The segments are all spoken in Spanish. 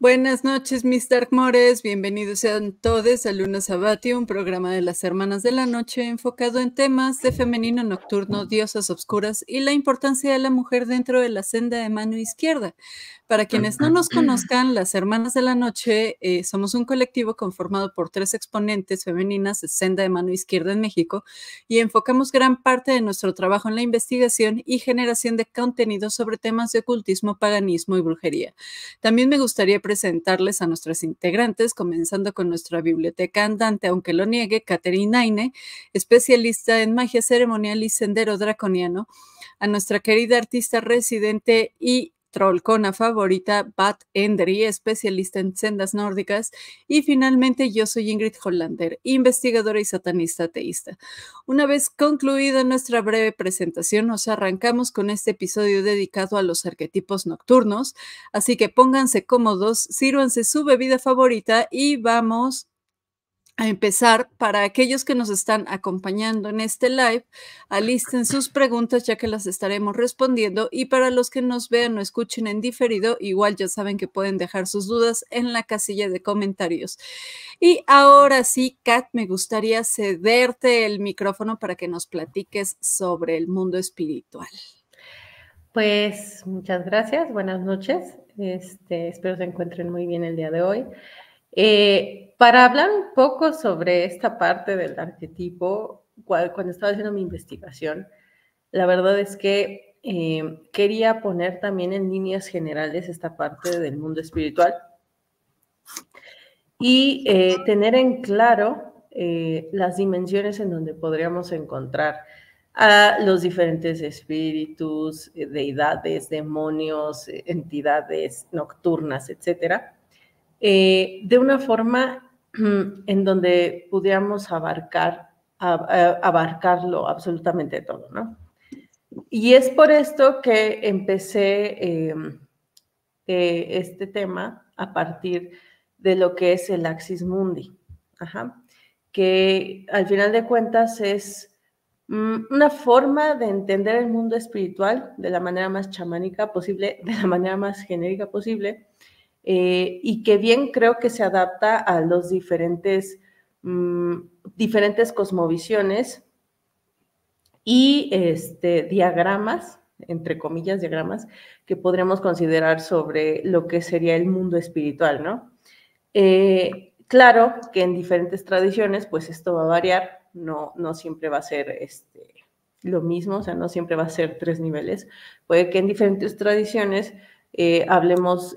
Buenas noches, mis Darkmores. Bienvenidos sean todos a Luna Sabbatium, un programa de las Hermanas de la Noche enfocado en temas de femenino nocturno, diosas obscuras y la importancia de la mujer dentro de la senda de mano izquierda. Para quienes no nos conozcan, las Hermanas de la Noche somos un colectivo conformado por 3 exponentes femeninas de senda de mano izquierda en México y enfocamos gran parte de nuestro trabajo en la investigación y generación de contenido sobre temas de ocultismo, paganismo y brujería. También me gustaría presentarles a nuestras integrantes, comenzando con nuestra biblioteca andante, aunque lo niegue, Catherine Naine, especialista en magia ceremonial y sendero draconiano, a nuestra querida artista residente y trollcona favorita, Bat Endry, especialista en sendas nórdicas, y finalmente yo soy Ingrid Hollander, investigadora y satanista ateísta. Una vez concluida nuestra breve presentación, nos arrancamos con este episodio dedicado a los arquetipos nocturnos, así que pónganse cómodos, sírvanse su bebida favorita y vamos a empezar. Para aquellos que nos están acompañando en este live, alisten sus preguntas ya que las estaremos respondiendo, y para los que nos vean o escuchen en diferido, igual ya saben que pueden dejar sus dudas en la casilla de comentarios. Y ahora sí, Kat, me gustaría cederte el micrófono para que nos platiques sobre el mundo espiritual. Pues muchas gracias, buenas noches. Espero se encuentren muy bien el día de hoy. Para hablar un poco sobre esta parte del arquetipo, cuando estaba haciendo mi investigación, la verdad es que quería poner también en líneas generales esta parte del mundo espiritual y tener en claro las dimensiones en donde podríamos encontrar a los diferentes espíritus, deidades, demonios, entidades nocturnas, etcétera, de una forma en donde pudiéramos abarcarlo absolutamente todo, ¿no? Y es por esto que empecé este tema a partir de lo que es el Axis Mundi, que al final de cuentas es una forma de entender el mundo espiritual de la manera más chamánica posible, de la manera más genérica posible, y que bien creo que se adapta a los diferentes cosmovisiones y diagramas, entre comillas, diagramas, que podríamos considerar sobre lo que sería el mundo espiritual, ¿no? Claro que en diferentes tradiciones, pues esto va a variar, no siempre va a ser lo mismo, o sea, no siempre va a ser 3 niveles. Puede que en diferentes tradiciones hablemos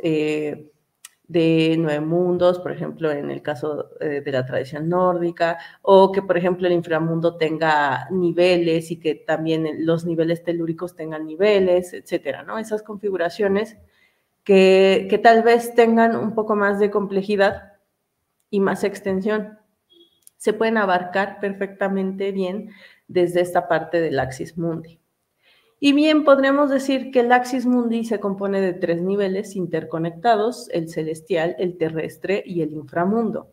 de 9 mundos, por ejemplo, en el caso de la tradición nórdica, o que, por ejemplo, el inframundo tenga niveles y que también los niveles telúricos tengan niveles, etcétera, ¿no? Esas configuraciones que tal vez tengan un poco más de complejidad y más extensión, se pueden abarcar perfectamente bien desde esta parte del Axis Mundi. Y bien, podríamos decir que el Axis Mundi se compone de 3 niveles interconectados: el celestial, el terrestre y el inframundo.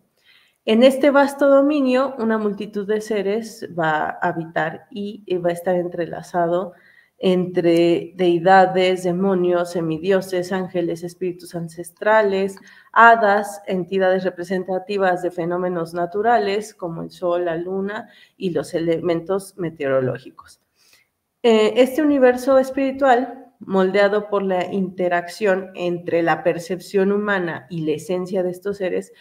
En este vasto dominio, una multitud de seres va a habitar y va a estar entrelazado entre deidades, demonios, semidioses, ángeles, espíritus ancestrales, hadas, entidades representativas de fenómenos naturales como el sol, la luna y los elementos meteorológicos. Este universo espiritual, moldeado por la interacción entre la percepción humana y la esencia de estos seres,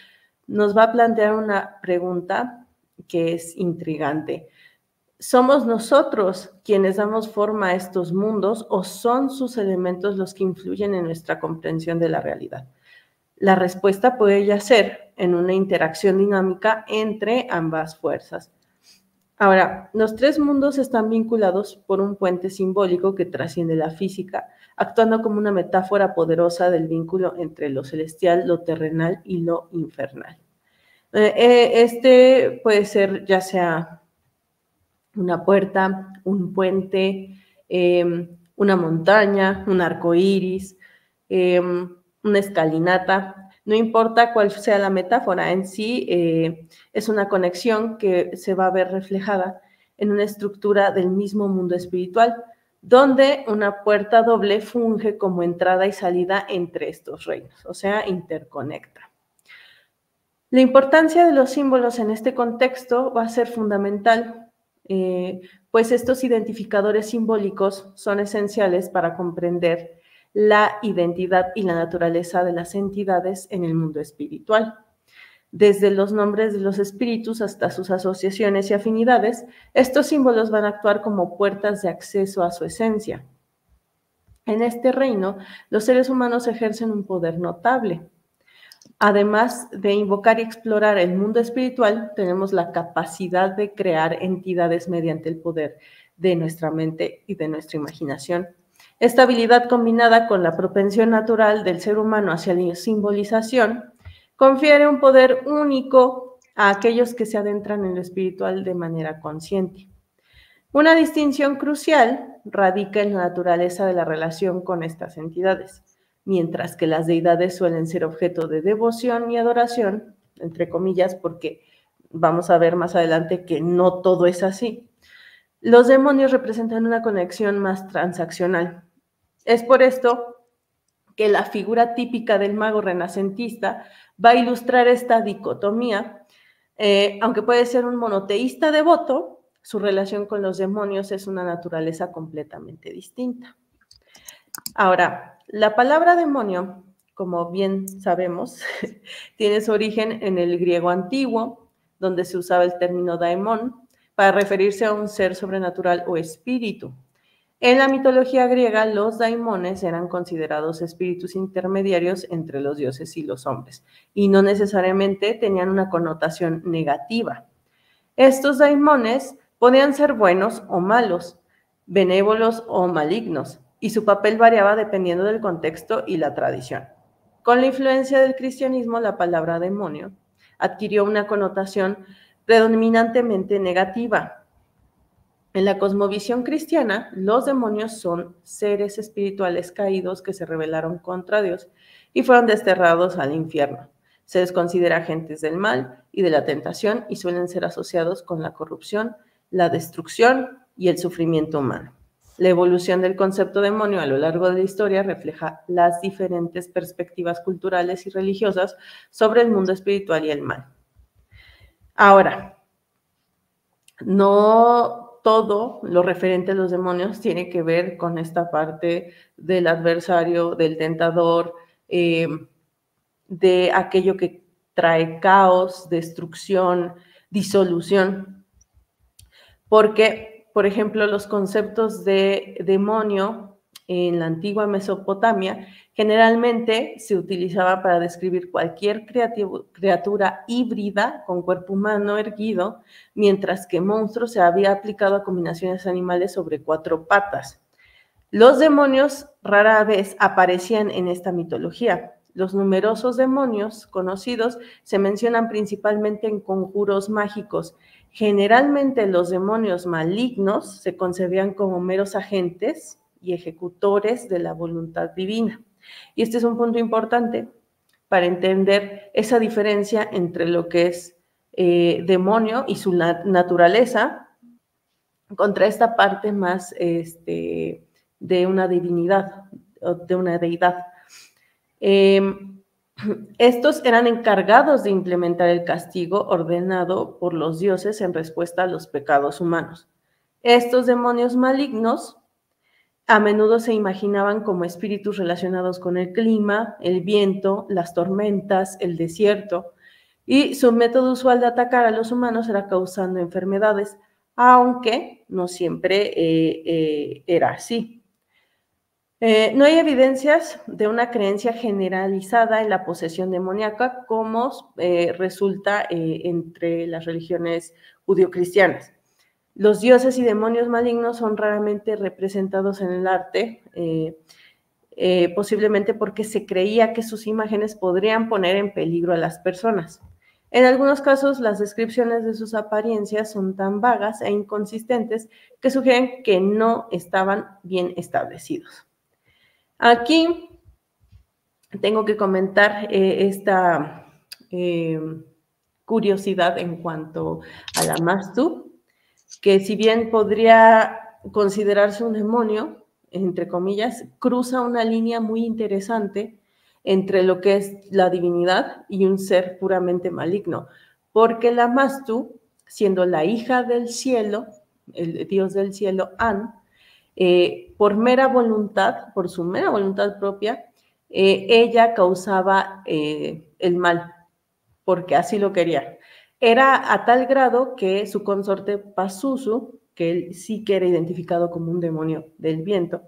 nos va a plantear una pregunta que es intrigante. ¿Somos nosotros quienes damos forma a estos mundos o son sus elementos los que influyen en nuestra comprensión de la realidad? La respuesta puede yacer en una interacción dinámica entre ambas fuerzas. Ahora, los 3 mundos están vinculados por un puente simbólico que trasciende la física, actuando como una metáfora poderosa del vínculo entre lo celestial, lo terrenal y lo infernal. Este puede ser ya sea una puerta, un puente, una montaña, un arco iris, una escalinata. No importa cuál sea la metáfora, en sí es una conexión que se va a ver reflejada en una estructura del mismo mundo espiritual, donde una puerta doble funge como entrada y salida entre estos reinos, o sea, interconecta. La importancia de los símbolos en este contexto va a ser fundamental, pues estos identificadores simbólicos son esenciales para comprender la identidad y la naturaleza de las entidades en el mundo espiritual. Desde los nombres de los espíritus hasta sus asociaciones y afinidades, estos símbolos van a actuar como puertas de acceso a su esencia. En este reino, los seres humanos ejercen un poder notable. Además de invocar y explorar el mundo espiritual, tenemos la capacidad de crear entidades mediante el poder de nuestra mente y de nuestra imaginación. Esta habilidad, combinada con la propensión natural del ser humano hacia la simbolización, confiere un poder único a aquellos que se adentran en lo espiritual de manera consciente. Una distinción crucial radica en la naturaleza de la relación con estas entidades. Mientras que las deidades suelen ser objeto de devoción y adoración, entre comillas, porque vamos a ver más adelante que no todo es así, los demonios representan una conexión más transaccional. Es por esto que la figura típica del mago renacentista va a ilustrar esta dicotomía. Aunque puede ser un monoteísta devoto, su relación con los demonios es una naturaleza completamente distinta. Ahora, la palabra demonio, como bien sabemos, tiene su origen en el griego antiguo, donde se usaba el término daemon para referirse a un ser sobrenatural o espíritu. En la mitología griega, los daimones eran considerados espíritus intermediarios entre los dioses y los hombres, y no necesariamente tenían una connotación negativa. Estos daimones podían ser buenos o malos, benévolos o malignos, y su papel variaba dependiendo del contexto y la tradición. Con la influencia del cristianismo, la palabra demonio adquirió una connotación predominantemente negativa. En la cosmovisión cristiana, los demonios son seres espirituales caídos que se rebelaron contra Dios y fueron desterrados al infierno. Se les considera agentes del mal y de la tentación y suelen ser asociados con la corrupción, la destrucción y el sufrimiento humano. La evolución del concepto demonio a lo largo de la historia refleja las diferentes perspectivas culturales y religiosas sobre el mundo espiritual y el mal. Ahora, no todo lo referente a los demonios tiene que ver con esta parte del adversario, del tentador, de aquello que trae caos, destrucción, disolución. Porque, por ejemplo, los conceptos de demonio en la antigua Mesopotamia generalmente se utilizaba para describir cualquier criatura híbrida con cuerpo humano erguido, mientras que monstruo se había aplicado a combinaciones animales sobre 4 patas. Los demonios rara vez aparecían en esta mitología. Los numerosos demonios conocidos se mencionan principalmente en conjuros mágicos. Generalmente los demonios malignos se concebían como meros agentes y ejecutores de la voluntad divina. Y este es un punto importante para entender esa diferencia entre lo que es demonio y su naturaleza contra esta parte más de una divinidad, de una deidad. Estos eran encargados de implementar el castigo ordenado por los dioses en respuesta a los pecados humanos. Estos demonios malignos a menudo se imaginaban como espíritus relacionados con el clima, el viento, las tormentas, el desierto, y su método usual de atacar a los humanos era causando enfermedades, aunque no siempre era así. No hay evidencias de una creencia generalizada en la posesión demoníaca como resulta entre las religiones judio-cristianas. Los dioses y demonios malignos son raramente representados en el arte, posiblemente porque se creía que sus imágenes podrían poner en peligro a las personas. En algunos casos, las descripciones de sus apariencias son tan vagas e inconsistentes que sugieren que no estaban bien establecidos. Aquí tengo que comentar esta curiosidad en cuanto a la Mastu, que si bien podría considerarse un demonio, entre comillas, cruza una línea muy interesante entre lo que es la divinidad y un ser puramente maligno, porque la Mastu, siendo la hija del cielo, el dios del cielo, An, por mera voluntad, por su mera voluntad propia, ella causaba el mal, porque así lo quería. Era a tal grado que su consorte Pazuzu, que él sí que era identificado como un demonio del viento,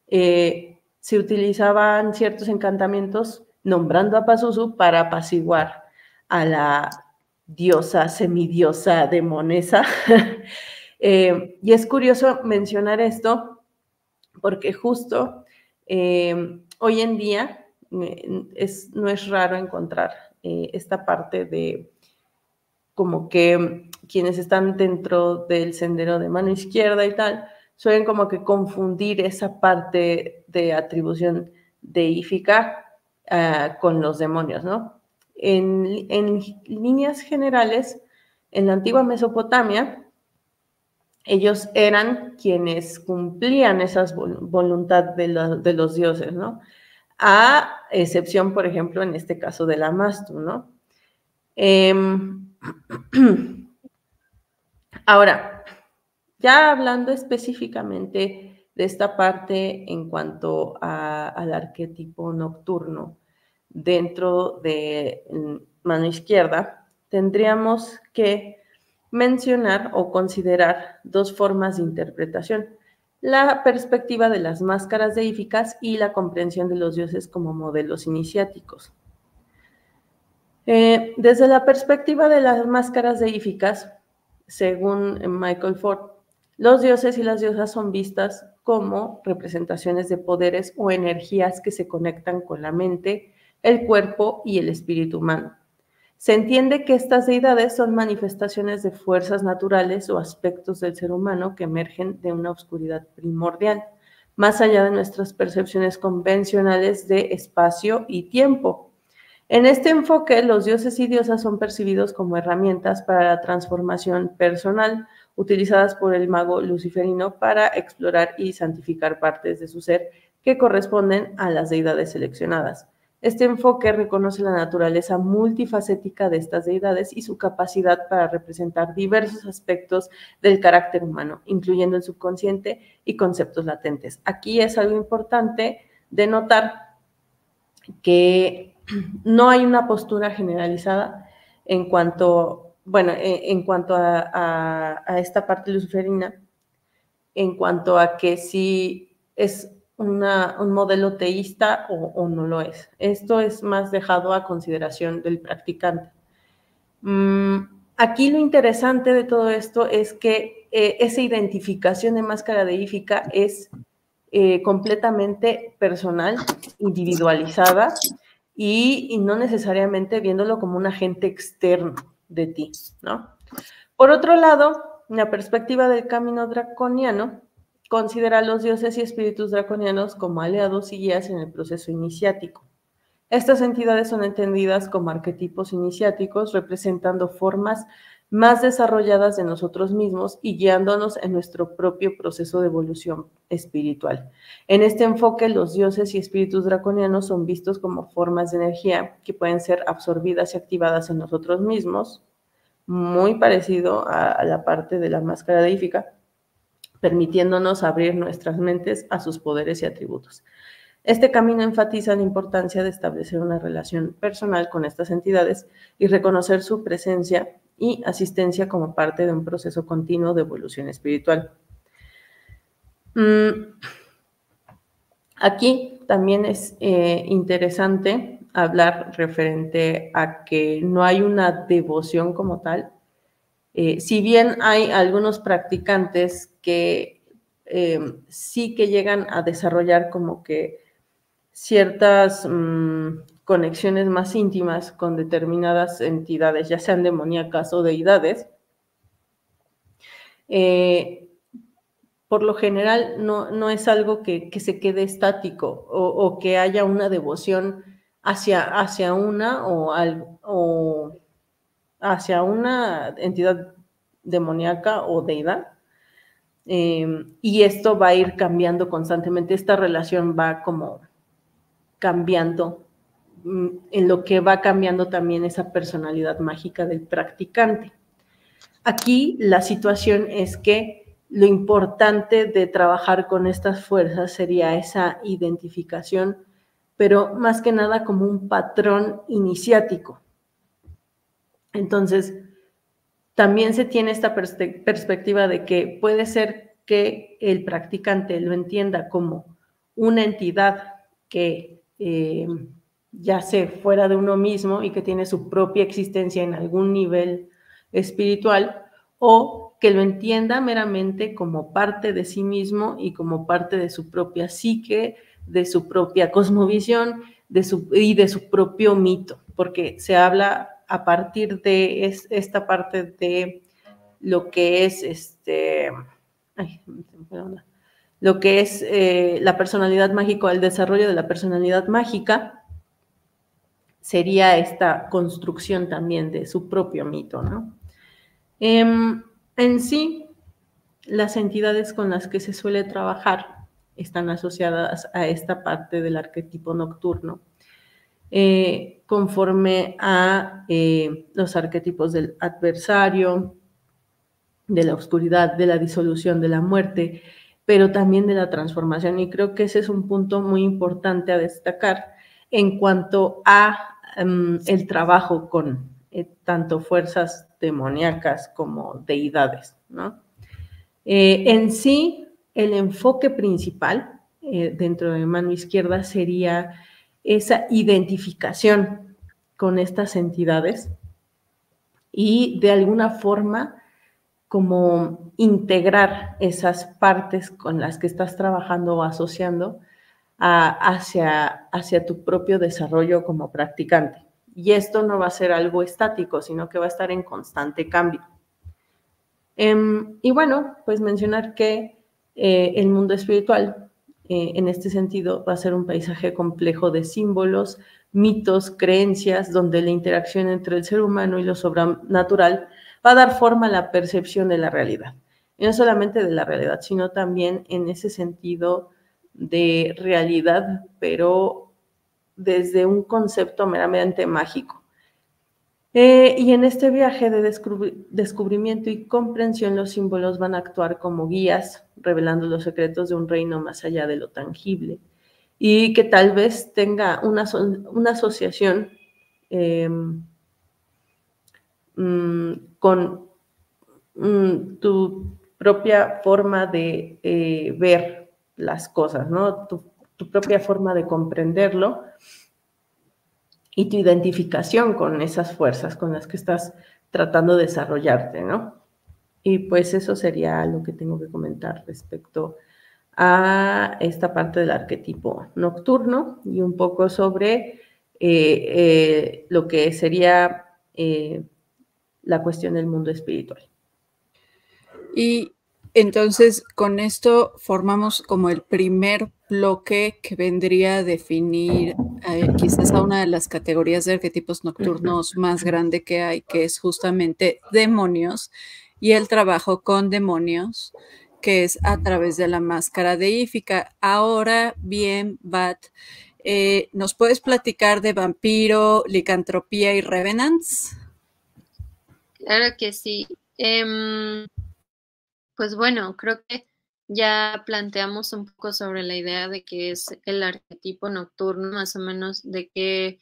se utilizaban ciertos encantamientos nombrando a Pazuzu para apaciguar a la diosa, semidiosa, demonesa. Y es curioso mencionar esto porque justo hoy en día no es raro encontrar esta parte de como que quienes están dentro del sendero de mano izquierda y tal, suelen como que confundir esa parte de atribución deífica con los demonios, ¿no? En líneas generales, en la antigua Mesopotamia, ellos eran quienes cumplían esa voluntad de los dioses, ¿no? A excepción, por ejemplo, en este caso de la Mastu, ¿no? Ahora, ya hablando específicamente de esta parte en cuanto al arquetipo nocturno dentro de mano izquierda, tendríamos que mencionar o considerar dos formas de interpretación: la perspectiva de las máscaras deíficas y la comprensión de los dioses como modelos iniciáticos. Desde la perspectiva de las máscaras deíficas, según Michael Ford, los dioses y las diosas son vistas como representaciones de poderes o energías que se conectan con la mente, el cuerpo y el espíritu humano. Se entiende que estas deidades son manifestaciones de fuerzas naturales o aspectos del ser humano que emergen de una oscuridad primordial, más allá de nuestras percepciones convencionales de espacio y tiempo. En este enfoque, los dioses y diosas son percibidos como herramientas para la transformación personal, utilizadas por el mago luciferino para explorar y santificar partes de su ser que corresponden a las deidades seleccionadas. Este enfoque reconoce la naturaleza multifacética de estas deidades y su capacidad para representar diversos aspectos del carácter humano, incluyendo el subconsciente y conceptos latentes. Aquí es algo importante de notar que no hay una postura generalizada en cuanto, bueno, en cuanto a esta parte luciferina, en cuanto a que si es un modelo teísta o no lo es. Esto es más dejado a consideración del practicante. Aquí lo interesante de todo esto es que esa identificación de máscara deífica es completamente personal, individualizada y no necesariamente viéndolo como un agente externo de ti, ¿no? Por otro lado, la perspectiva del camino draconiano considera a los dioses y espíritus draconianos como aliados y guías en el proceso iniciático. Estas entidades son entendidas como arquetipos iniciáticos, representando formas más desarrolladas de nosotros mismos y guiándonos en nuestro propio proceso de evolución espiritual. En este enfoque, los dioses y espíritus draconianos son vistos como formas de energía que pueden ser absorbidas y activadas en nosotros mismos, muy parecido a la parte de la máscara deífica, permitiéndonos abrir nuestras mentes a sus poderes y atributos. Este camino enfatiza la importancia de establecer una relación personal con estas entidades y reconocer su presencia y asistencia como parte de un proceso continuo de evolución espiritual. Aquí también es interesante hablar referente a que no hay una devoción como tal. Si bien hay algunos practicantes que sí que llegan a desarrollar como que ciertas conexiones más íntimas con determinadas entidades, ya sean demoníacas o deidades, por lo general no es algo que se quede estático o que haya una devoción hacia una o hacia una entidad demoníaca o deidad, Y esto va a ir cambiando constantemente, esta relación va como cambiando, en lo que va cambiando también esa personalidad mágica del practicante. Aquí la situación es que lo importante de trabajar con estas fuerzas sería esa identificación, pero más que nada como un patrón iniciático. Entonces, también se tiene esta perspectiva de que puede ser que el practicante lo entienda como una entidad que yace fuera de uno mismo y que tiene su propia existencia en algún nivel espiritual, o que lo entienda meramente como parte de sí mismo y como parte de su propia psique, de su propia cosmovisión y de su propio mito, porque se habla a partir de esta parte de lo que es lo que es la personalidad mágica, el desarrollo de la personalidad mágica, sería esta construcción también de su propio mito, ¿no? En sí, las entidades con las que se suele trabajar están asociadas a esta parte del arquetipo nocturno, conforme a los arquetipos del adversario, de la oscuridad, de la disolución, de la muerte, pero también de la transformación. Y creo que ese es un punto muy importante a destacar en cuanto a el trabajo con tanto fuerzas demoníacas como deidades, ¿no? En sí, el enfoque principal dentro de mano izquierda sería esa identificación con estas entidades y de alguna forma como integrar esas partes con las que estás trabajando o asociando hacia tu propio desarrollo como practicante. Y esto no va a ser algo estático, sino que va a estar en constante cambio. Y bueno, pues mencionar que el mundo espiritual, en este sentido, va a ser un paisaje complejo de símbolos, mitos, creencias, donde la interacción entre el ser humano y lo sobrenatural va a dar forma a la percepción de la realidad. Y no solamente de la realidad, sino también en ese sentido de realidad, pero desde un concepto meramente mágico. Y en este viaje de descubrimiento y comprensión, los símbolos van a actuar como guías, revelando los secretos de un reino más allá de lo tangible, y que tal vez tenga una asociación con tu propia forma de ver las cosas, ¿no? Tu propia forma de comprenderlo y tu identificación con esas fuerzas con las que estás tratando de desarrollarte, ¿no? Y pues eso sería lo que tengo que comentar respecto a esta parte del arquetipo nocturno y un poco sobre lo que sería la cuestión del mundo espiritual. Y entonces con esto formamos como el primer bloque que vendría a definir quizás a una de las categorías de arquetipos nocturnos más grande que hay, que es justamente demonios y el trabajo con demonios, que es a través de la máscara deífica. Ahora bien, Bat, ¿nos puedes platicar de vampiro, licantropía y revenants? Claro que sí. Pues bueno, creo que ya planteamos un poco sobre la idea de qué es el arquetipo nocturno, más o menos de qué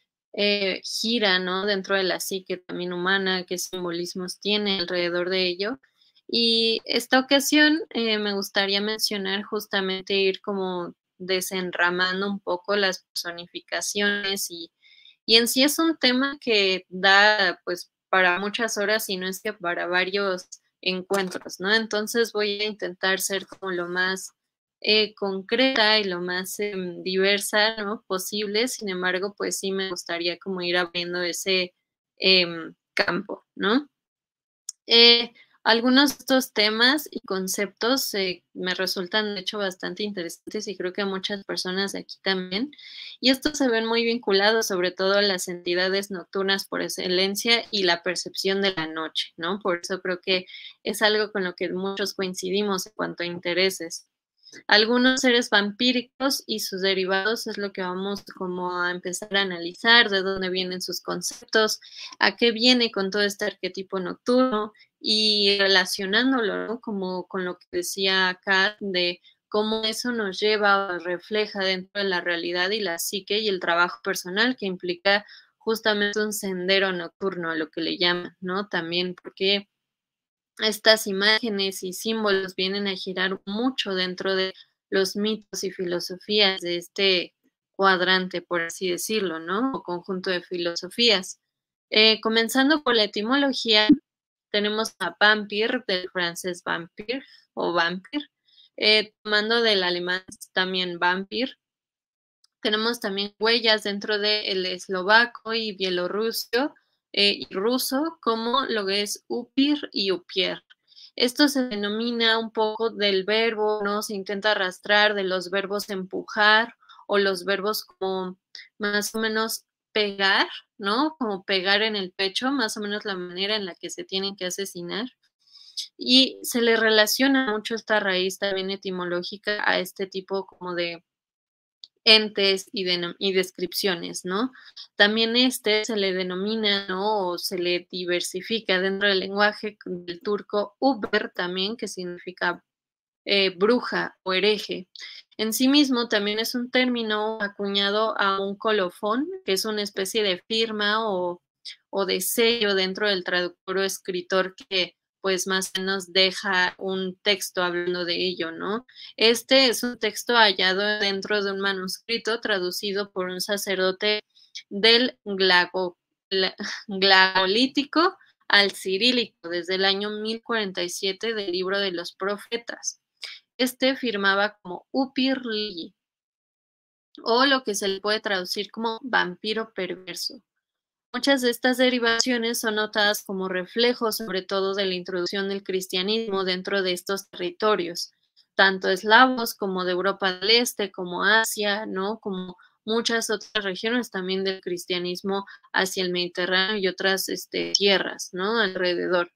gira, ¿no? Dentro de la psique también humana, qué simbolismos tiene alrededor de ello. Y esta ocasión me gustaría mencionar justamente ir como desenramando un poco las personificaciones y en sí es un tema que da pues para muchas horas y no es que para varios encuentros, ¿no? Entonces voy a intentar ser como lo más concreta y lo más diversa, ¿no? Posible. Sin embargo, pues sí me gustaría como ir abriendo ese campo, ¿no? Algunos de estos temas y conceptos me resultan, de hecho, bastante interesantes y creo que a muchas personas de aquí también. Y estos se ven muy vinculados, sobre todo a las entidades nocturnas por excelencia y la percepción de la noche, ¿no? Por eso creo que es algo con lo que muchos coincidimos en cuanto a intereses. Algunos seres vampíricos y sus derivados es lo que vamos como a empezar a analizar, de dónde vienen sus conceptos, a qué viene con todo este arquetipo nocturno y relacionándolo, ¿no? Como con lo que decía Kat, de cómo eso nos lleva o refleja dentro de la realidad y la psique y el trabajo personal que implica justamente un sendero nocturno, a lo que le llaman, ¿no? También porque estas imágenes y símbolos vienen a girar mucho dentro de los mitos y filosofías de este cuadrante, por así decirlo, ¿no? O conjunto de filosofías. Comenzando por la etimología, tenemos a vampir, del francés vampire o vampir, tomando del alemán también vampir. Tenemos también huellas dentro del eslovaco y bielorruso y ruso, como lo que es upir y upier. Esto se denomina un poco del verbo, ¿no? Se intenta arrastrar de los verbos empujar o los verbos como más o menos pegar, ¿no? Como pegar en el pecho, más o menos la manera en la que se tienen que asesinar. Y se le relaciona mucho esta raíz también etimológica a este tipo como de entes y descripciones, ¿no? También se le denomina, ¿no? O se le diversifica dentro del lenguaje del turco uber también, que significa bruja o hereje. En sí mismo también es un término acuñado a un colofón, que es una especie de firma o de sello dentro del traductor o escritor que pues más o menos deja un texto hablando de ello, ¿no? Este es un texto hallado dentro de un manuscrito traducido por un sacerdote del glagolítico al cirílico desde el año 1047 del libro de los profetas. Este firmaba como Upir-Lili, o lo que se le puede traducir como vampiro perverso. Muchas de estas derivaciones son notadas como reflejos, sobre todo de la introducción del cristianismo dentro de estos territorios, tanto eslavos como de Europa del Este, como Asia, ¿no? Como muchas otras regiones también del cristianismo hacia el Mediterráneo y otras tierras, ¿no? Alrededor.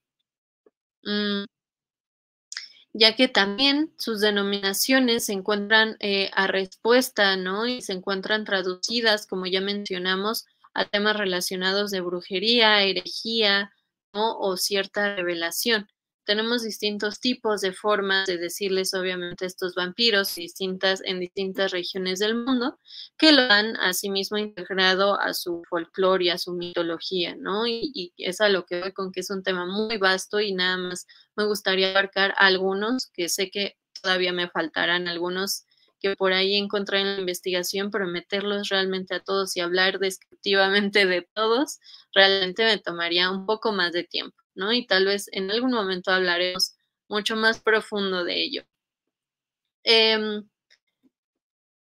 Ya que también sus denominaciones se encuentran a respuesta, ¿no? Y se encuentran traducidas, como ya mencionamos, a temas relacionados de brujería, herejía, ¿no? O cierta revelación. Tenemos distintos tipos de formas de decirles, obviamente, a estos vampiros en distintas regiones del mundo, que lo han asimismo integrado a su folclore y a su mitología, ¿no? Y es a lo que voy con que es un tema muy vasto y nada más me gustaría abarcar algunos, que sé que todavía me faltarán algunos que por ahí encontré en la investigación, pero meterlos realmente a todos y hablar descriptivamente de todos, realmente me tomaría un poco más de tiempo, ¿no? Y tal vez en algún momento hablaremos mucho más profundo de ello.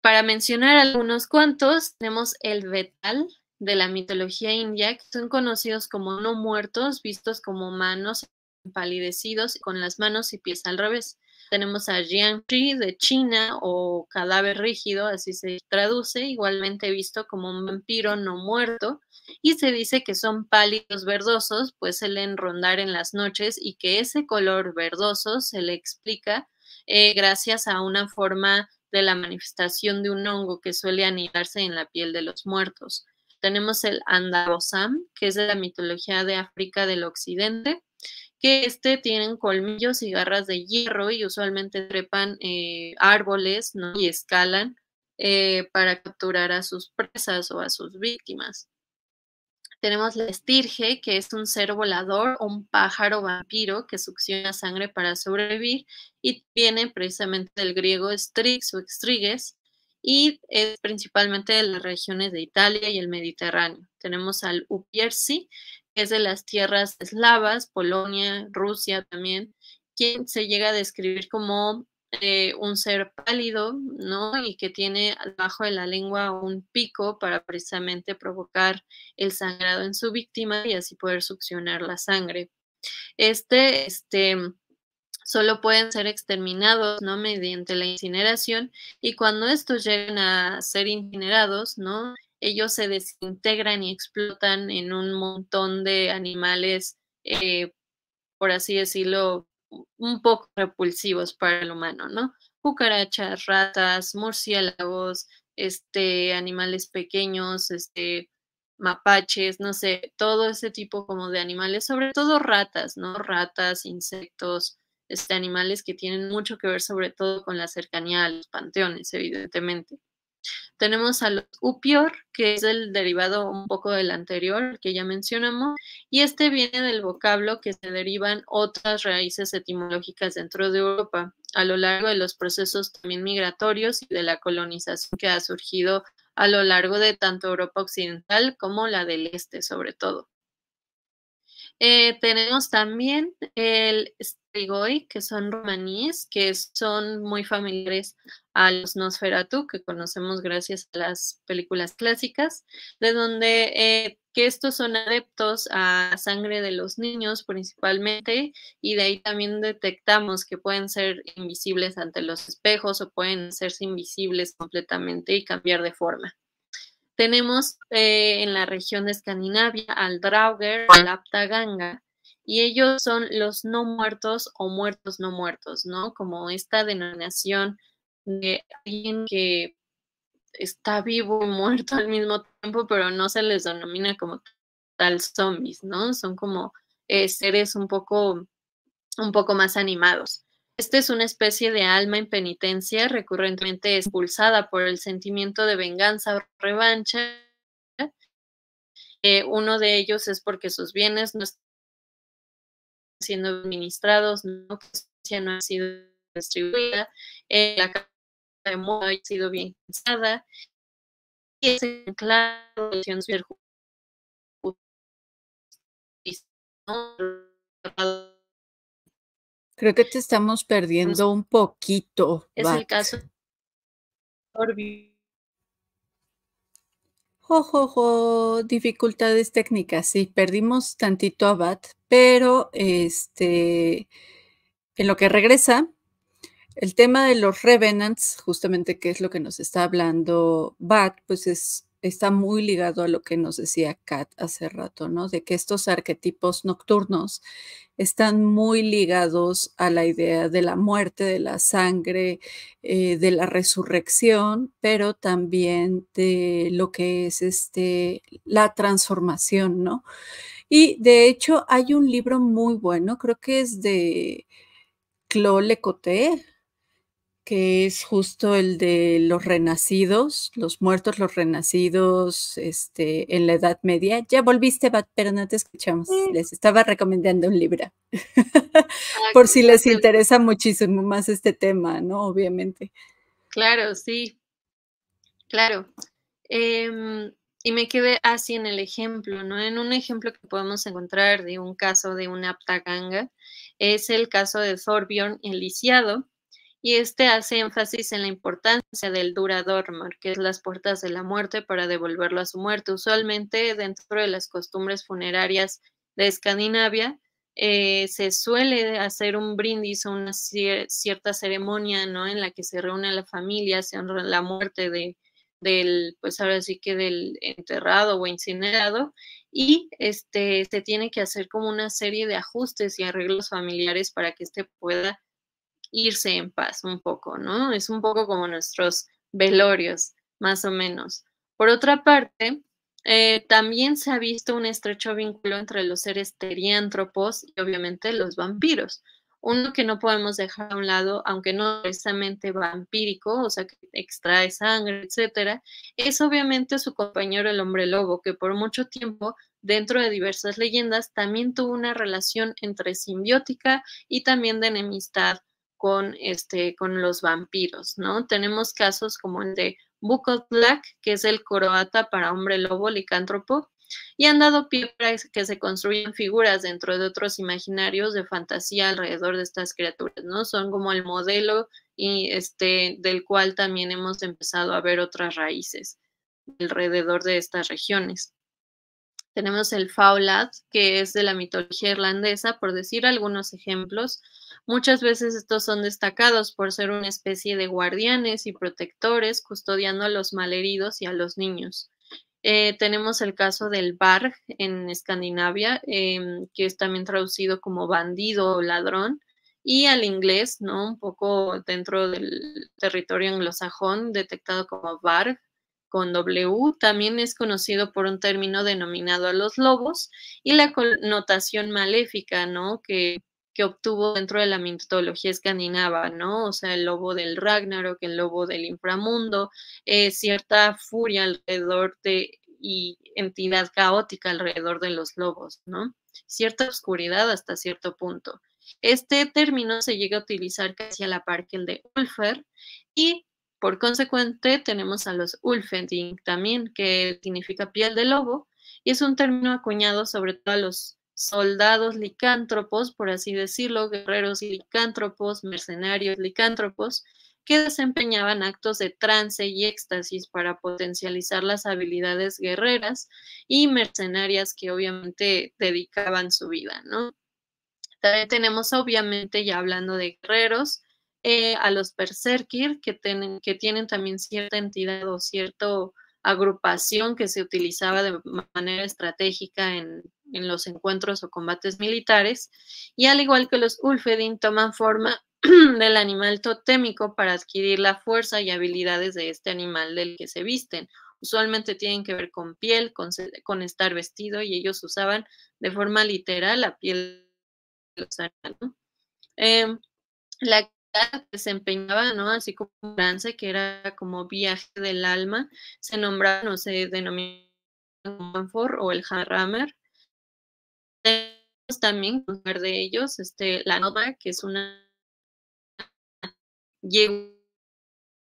Para mencionar algunos cuantos, tenemos el Betal de la mitología india, que son conocidos como no muertos, vistos como manos empalidecidos con las manos y pies al revés. Tenemos a Jiangshi de China o cadáver rígido, así se traduce, igualmente visto como un vampiro no muerto, y se dice que son pálidos verdosos, pues suelen rondar en las noches y que ese color verdoso se le explica gracias a una forma de la manifestación de un hongo que suele anidarse en la piel de los muertos. Tenemos el Andavosam, que es de la mitología de África del Occidente, que tienen colmillos y garras de hierro y usualmente trepan árboles, ¿no? Y escalan para capturar a sus presas o a sus víctimas. Tenemos la estirge, que es un ser volador o un pájaro vampiro que succiona sangre para sobrevivir y viene precisamente del griego strix o extriges y es principalmente de las regiones de Italia y el Mediterráneo. Tenemos al upiersi, que es de las tierras eslavas, Polonia, Rusia también, quien se llega a describir como un ser pálido, ¿no? Y que tiene debajo de la lengua un pico para precisamente provocar el sangrado en su víctima y así poder succionar la sangre. Solo pueden ser exterminados, ¿no? Mediante la incineración, y cuando estos llegan a ser incinerados, ¿no? Ellos se desintegran y explotan en un montón de animales, por así decirlo, un poco repulsivos para el humano, ¿no? Cucarachas, ratas, murciélagos, animales pequeños, mapaches, no sé, todo ese tipo como de animales, sobre todo ratas, ¿no? Ratas, insectos, animales que tienen mucho que ver sobre todo con la cercanía a los panteones, evidentemente. Tenemos al upior, que es el derivado un poco del anterior que ya mencionamos, y este viene del vocablo que se derivan otras raíces etimológicas dentro de Europa, a lo largo de los procesos también migratorios y de la colonización que ha surgido a lo largo de tanto Europa occidental como la del este, sobre todo. Tenemos también el strigoi, que son romaníes, que son muy familiares a los Nosferatu, que conocemos gracias a las películas clásicas, de donde que estos son adeptos a sangre de los niños principalmente, y de ahí también detectamos que pueden ser invisibles ante los espejos o pueden hacerse invisibles completamente y cambiar de forma. Tenemos en la región de Escandinavia al Draugr o al Aptaganga, y ellos son los no muertos o muertos no muertos, ¿no? Como esta denominación de alguien que está vivo y muerto al mismo tiempo, pero no se les denomina como tal zombies, ¿no? Son como seres un poco más animados. Esta es una especie de alma en penitencia, recurrentemente expulsada por el sentimiento de venganza o revancha. Uno de ellos es porque sus bienes no están siendo administrados, ¿no? Que su herencia no ha sido distribuida, la causa de muerte ha sido bien pensada, y es claro de justicia, ¿no? Creo que te estamos perdiendo un poquito, Es el Bat. caso de Orbi. Jojojo, dificultades técnicas. Sí, perdimos tantito a Bat, pero en lo que regresa, el tema de los Revenants, justamente que es lo que nos está hablando Bat, pues está muy ligado a lo que nos decía Kat hace rato, ¿no? De que estos arquetipos nocturnos están muy ligados a la idea de la muerte, de la sangre, de la resurrección, pero también de lo que es la transformación, ¿no? Y de hecho hay un libro muy bueno, creo que es de Claude Lecoté, que es justo el de los renacidos, los muertos, los renacidos, en la Edad Media. Ya volviste, Bat, pero no te escuchamos. Les estaba recomendando un libro. Por si les interesa muchísimo más este tema, ¿no? Obviamente. Claro, sí, claro. Y me quedé así en el ejemplo, ¿no? En un ejemplo que podemos encontrar de un caso de una Aptaganga es el caso de Thorbjorn el Lisiado, y hace énfasis en la importancia del Duradormar, que es las puertas de la muerte, para devolverlo a su muerte. Usualmente dentro de las costumbres funerarias de Escandinavia se suele hacer un brindis o una cierta ceremonia, ¿no? En la que se reúne la familia, se honra la muerte del, pues ahora sí que del enterrado o incinerado, y se tiene que hacer como una serie de ajustes y arreglos familiares para que pueda irse en paz un poco, ¿no? Es un poco como nuestros velorios, más o menos. Por otra parte, también se ha visto un estrecho vínculo entre los seres teriántropos y obviamente los vampiros. Uno que no podemos dejar a un lado, aunque no precisamente vampírico, o sea, que extrae sangre, etcétera, es obviamente su compañero el hombre lobo, que por mucho tiempo, dentro de diversas leyendas, también tuvo una relación entre simbiótica y también de enemistad con los vampiros, ¿no? Tenemos casos como el de Bukot Black, que es el croata para hombre lobo licántropo, y han dado pie para que se construyan figuras dentro de otros imaginarios de fantasía alrededor de estas criaturas, ¿no? Son como el modelo y del cual también hemos empezado a ver otras raíces alrededor de estas regiones. Tenemos el Faulad, que es de la mitología irlandesa, por decir algunos ejemplos. Muchas veces estos son destacados por ser una especie de guardianes y protectores, custodiando a los malheridos y a los niños. Tenemos el caso del Varg en Escandinavia, que es también traducido como bandido o ladrón, y al inglés, ¿no? Un poco dentro del territorio anglosajón, detectado como Varg con W, también es conocido por un término denominado a los lobos y la connotación maléfica, ¿no? Que obtuvo dentro de la mitología escandinava, ¿no? O sea, el lobo del Ragnarok, el lobo del inframundo, cierta furia alrededor de y entidad caótica alrededor de los lobos, ¿no? Cierta oscuridad hasta cierto punto. Este término se llega a utilizar casi a la par que el de Ulfer y por consecuente tenemos a los Ulfeding también, que significa piel de lobo y es un término acuñado sobre todo a los soldados licántropos, por así decirlo, guerreros licántropos, mercenarios licántropos, que desempeñaban actos de trance y éxtasis para potencializar las habilidades guerreras y mercenarias que obviamente dedicaban su vida, ¿no? También tenemos, obviamente, ya hablando de guerreros, a los Berserkir, que tienen también cierta entidad o cierta agrupación que se utilizaba de manera estratégica en los encuentros o combates militares, y al igual que los Ulfedin, toman forma del animal totémico para adquirir la fuerza y habilidades de este animal del que se visten. Usualmente tienen que ver con piel, con estar vestido, y ellos usaban de forma literal la piel de los animales, ¿no? La que desempeñaba, ¿no? Así como un trance, que era como viaje del alma, se nombraba, no se denomina Manfor o el Hammer. Tenemos también de ellos, la Nova, que es una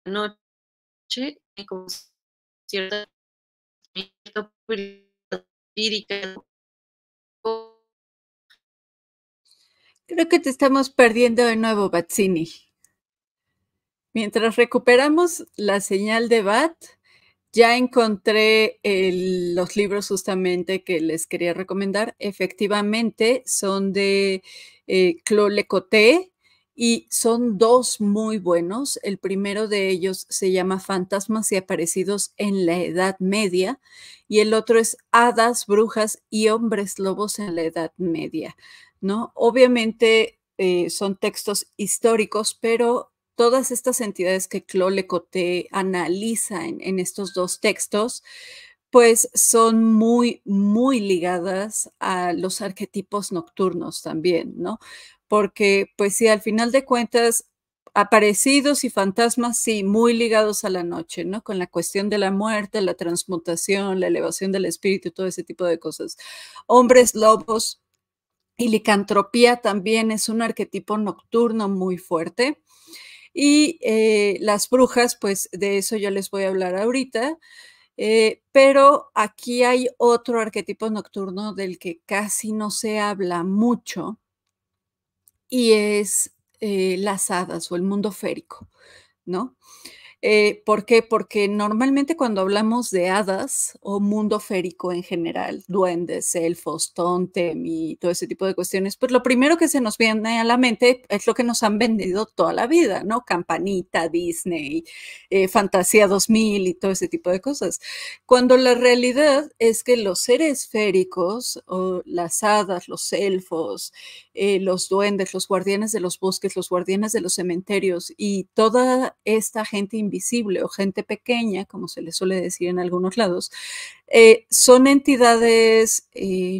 noche con cierta lírica. Creo que te estamos perdiendo de nuevo, Batsini. Mientras recuperamos la señal de Bat, ya encontré los libros justamente que les quería recomendar. Efectivamente, son de Claude Lecoté y son dos muy buenos. El primero de ellos se llama Fantasmas y Aparecidos en la Edad Media y el otro es Hadas, Brujas y Hombres Lobos en la Edad Media, ¿no? Obviamente son textos históricos, pero todas estas entidades que Claude Lecoté analiza en estos dos textos, pues son muy, muy ligadas a los arquetipos nocturnos también, ¿no? Porque, pues sí, al final de cuentas, aparecidos y fantasmas, sí, muy ligados a la noche, ¿no? Con la cuestión de la muerte, la transmutación, la elevación del espíritu, todo ese tipo de cosas. Hombres lobos y licantropía también es un arquetipo nocturno muy fuerte. Y las brujas, pues de eso yo les voy a hablar ahorita, pero aquí hay otro arquetipo nocturno del que casi no se habla mucho y es las hadas o el mundo férico, ¿no? ¿Por qué? Porque normalmente cuando hablamos de hadas o mundo férico en general, duendes, elfos, tótem y todo ese tipo de cuestiones, pues lo primero que se nos viene a la mente es lo que nos han vendido toda la vida, ¿no? Campanita, Disney, Fantasía 2000 y todo ese tipo de cosas. Cuando la realidad es que los seres féricos, o las hadas, los elfos, los duendes, los guardianes de los bosques, los guardianes de los cementerios y toda esta gente invisible o gente pequeña, como se le suele decir en algunos lados, son entidades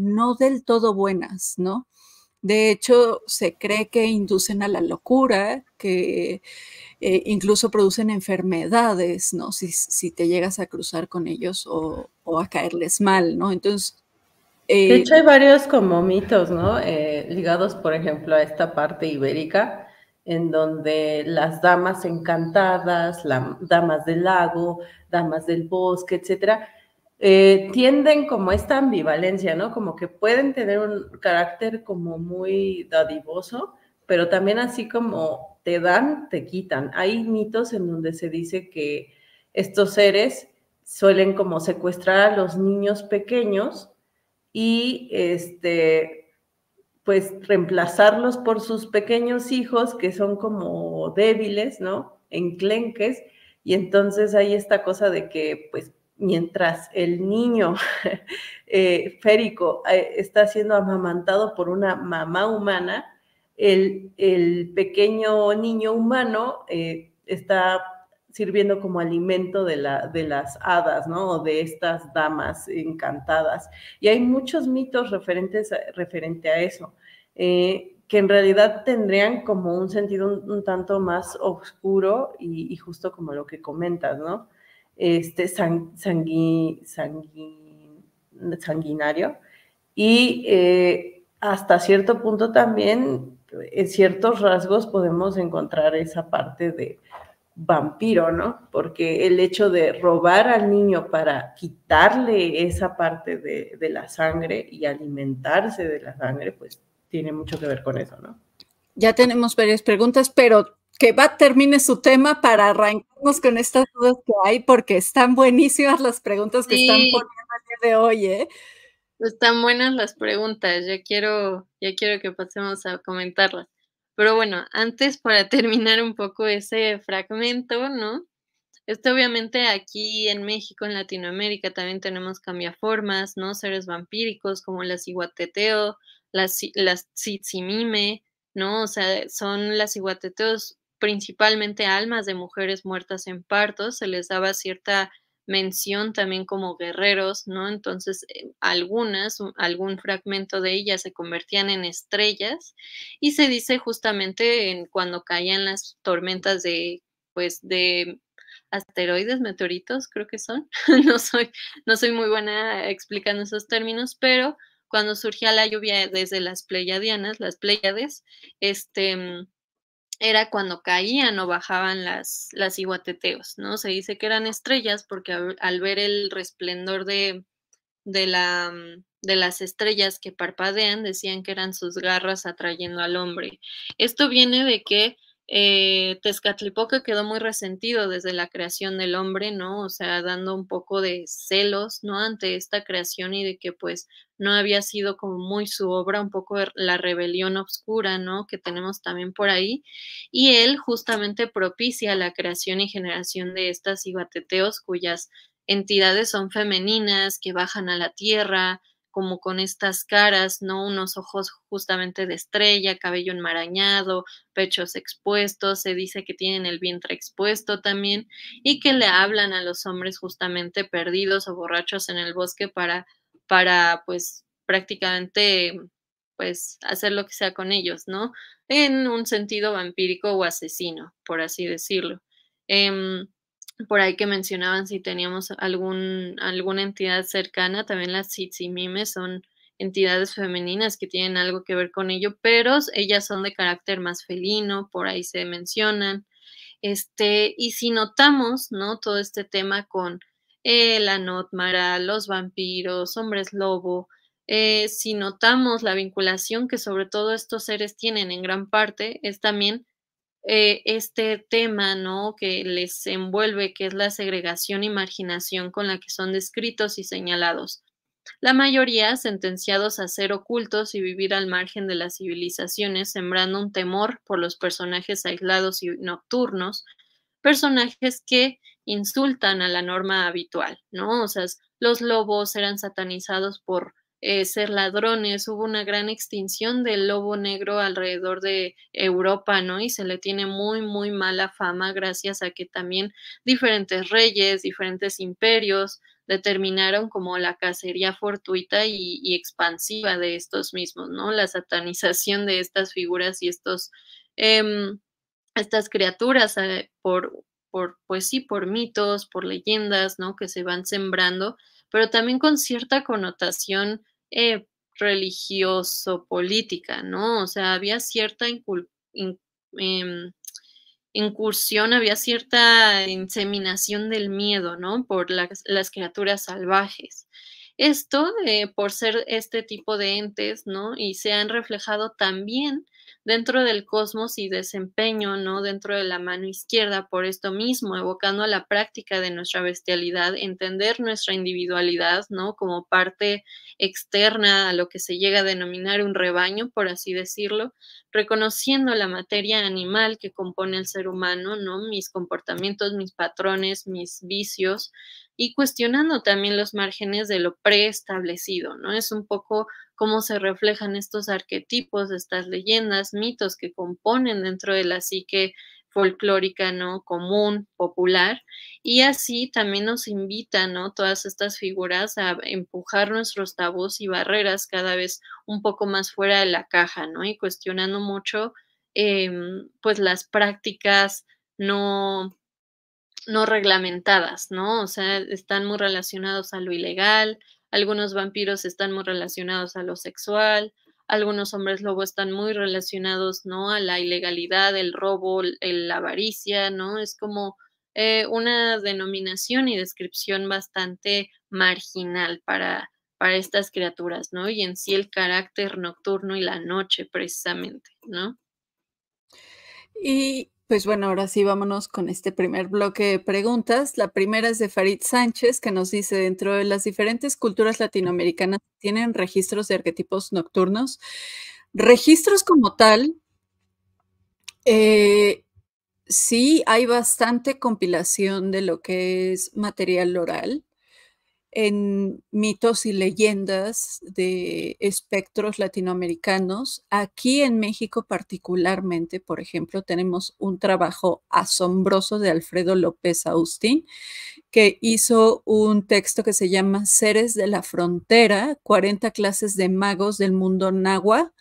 no del todo buenas, ¿no? De hecho, se cree que inducen a la locura, que incluso producen enfermedades, ¿no? Si te llegas a cruzar con ellos o a caerles mal, ¿no? Entonces, de hecho, hay varios como mitos, ¿no? Ligados, por ejemplo, a esta parte ibérica, en donde las damas encantadas, damas del lago, damas del bosque, etcétera, tienden como esta ambivalencia, ¿no? Como que pueden tener un carácter como muy dadivoso, pero también así como te dan, te quitan. Hay mitos en donde se dice que estos seres suelen como secuestrar a los niños pequeños y pues reemplazarlos por sus pequeños hijos que son como débiles, ¿no? Enclenques, y entonces hay esta cosa de que pues mientras el niño férico está siendo amamantado por una mamá humana, el pequeño niño humano está sirviendo como alimento de las hadas, ¿no? O de estas damas encantadas. Y hay muchos mitos referente a eso, que en realidad tendrían como un sentido un tanto más oscuro y justo como lo que comentas, ¿no? Sanguinario. Y hasta cierto punto también, en ciertos rasgos podemos encontrar esa parte de vampiro, ¿no? Porque el hecho de robar al niño para quitarle esa parte de la sangre y alimentarse de la sangre, pues tiene mucho que ver con eso, ¿no? Ya tenemos varias preguntas, pero que Bat termine su tema para arrancarnos con estas dudas que hay, porque están buenísimas las preguntas que están poniendo el día de hoy, ¿eh? Están buenas las preguntas, ya quiero que pasemos a comentarlas. Pero bueno, antes para terminar un poco ese fragmento, ¿no? Obviamente aquí en México, en Latinoamérica, también tenemos cambiaformas, ¿no? Seres vampíricos como las Iguateteo, las Tzitzimime, ¿no? O sea, son las Iguateteos principalmente almas de mujeres muertas en partos, se les daba cierta mención también como guerreros, ¿no? Entonces, algún fragmento de ellas se convertían en estrellas y se dice justamente en cuando caían las tormentas de, pues, de asteroides, meteoritos, creo que son. No soy muy buena explicando esos términos, pero cuando surgía la lluvia desde las Pleiadianas, las Pléyades, era cuando caían o bajaban las iguateteos, ¿no? Se dice que eran estrellas porque al ver el resplendor de las estrellas que parpadean, decían que eran sus garras atrayendo al hombre. Esto viene de que Tezcatlipoca quedó muy resentido desde la creación del hombre, ¿no? O sea, dando un poco de celos, ¿no? Ante esta creación y de que pues no había sido como muy su obra, un poco de la rebelión oscura, ¿no? Que tenemos también por ahí. Y él justamente propicia la creación y generación de estas iguateteos cuyas entidades son femeninas, que bajan a la tierra, como con estas caras, ¿no? Unos ojos justamente de estrella, cabello enmarañado, pechos expuestos, se dice que tienen el vientre expuesto también, y que le hablan a los hombres justamente perdidos o borrachos en el bosque pues, prácticamente, pues, hacer lo que sea con ellos, ¿no? En un sentido vampírico o asesino, por así decirlo. Por ahí que mencionaban si teníamos alguna entidad cercana, también las Tzitzimime son entidades femeninas que tienen algo que ver con ello, pero ellas son de carácter más felino, por ahí se mencionan. Y si notamos, ¿no? Todo este tema con la Nótmara, los vampiros, hombres lobo, si notamos la vinculación que sobre todo estos seres tienen en gran parte, es también este tema, ¿no? Que les envuelve, que es la segregación y marginación con la que son descritos y señalados. La mayoría sentenciados a ser ocultos y vivir al margen de las civilizaciones, sembrando un temor por los personajes aislados y nocturnos, personajes que insultan a la norma habitual, ¿no? O sea, los lobos eran satanizados por ser ladrones, hubo una gran extinción del lobo negro alrededor de Europa, ¿no? Y se le tiene muy, muy mala fama gracias a que también diferentes reyes, diferentes imperios determinaron como la cacería fortuita y expansiva de estos mismos, ¿no? La satanización de estas figuras y estas criaturas pues sí, por mitos, por leyendas, ¿no? Que se van sembrando, pero también con cierta connotación religioso-política, ¿no? O sea, había cierta em, incursión, había cierta inseminación del miedo, ¿no? Por las criaturas salvajes. Esto, por ser este tipo de entes, ¿no? Y se han reflejado también dentro del cosmos y desempeño, ¿no? Dentro de la mano izquierda, por esto mismo, evocando a la práctica de nuestra bestialidad, entender nuestra individualidad, ¿no? Como parte externa a lo que se llega a denominar un rebaño, por así decirlo, reconociendo la materia animal que compone el ser humano, ¿no? Mis comportamientos, mis patrones, mis vicios, y cuestionando también los márgenes de lo preestablecido, ¿no? Es un poco cómo se reflejan estos arquetipos, estas leyendas, mitos que componen dentro de la psique folclórica, ¿no? Común, popular, y así también nos invitan, ¿no? Todas estas figuras a empujar nuestros tabús y barreras cada vez un poco más fuera de la caja, ¿no? Y cuestionando mucho, pues las prácticas no no reglamentadas, ¿no? O sea, están muy relacionados a lo ilegal, algunos vampiros están muy relacionados a lo sexual, algunos hombres lobo están muy relacionados, ¿no? A la ilegalidad, el robo, la avaricia, ¿no? Es como una denominación y descripción bastante marginal para estas criaturas, ¿no? Y en sí el carácter nocturno y la noche, precisamente, ¿no? Y pues bueno, ahora sí vámonos con este primer bloque de preguntas. La primera es de Farid Sánchez, que nos dice, dentro de las diferentes culturas latinoamericanas, ¿tienen registros de arquetipos nocturnos? Registros como tal, sí hay bastante compilación de lo que es material oral en mitos y leyendas de espectros latinoamericanos. Aquí en México particularmente, por ejemplo, tenemos un trabajo asombroso de Alfredo López Austin, que hizo un texto que se llama Seres de la Frontera, 40 clases de magos del mundo náhuatl.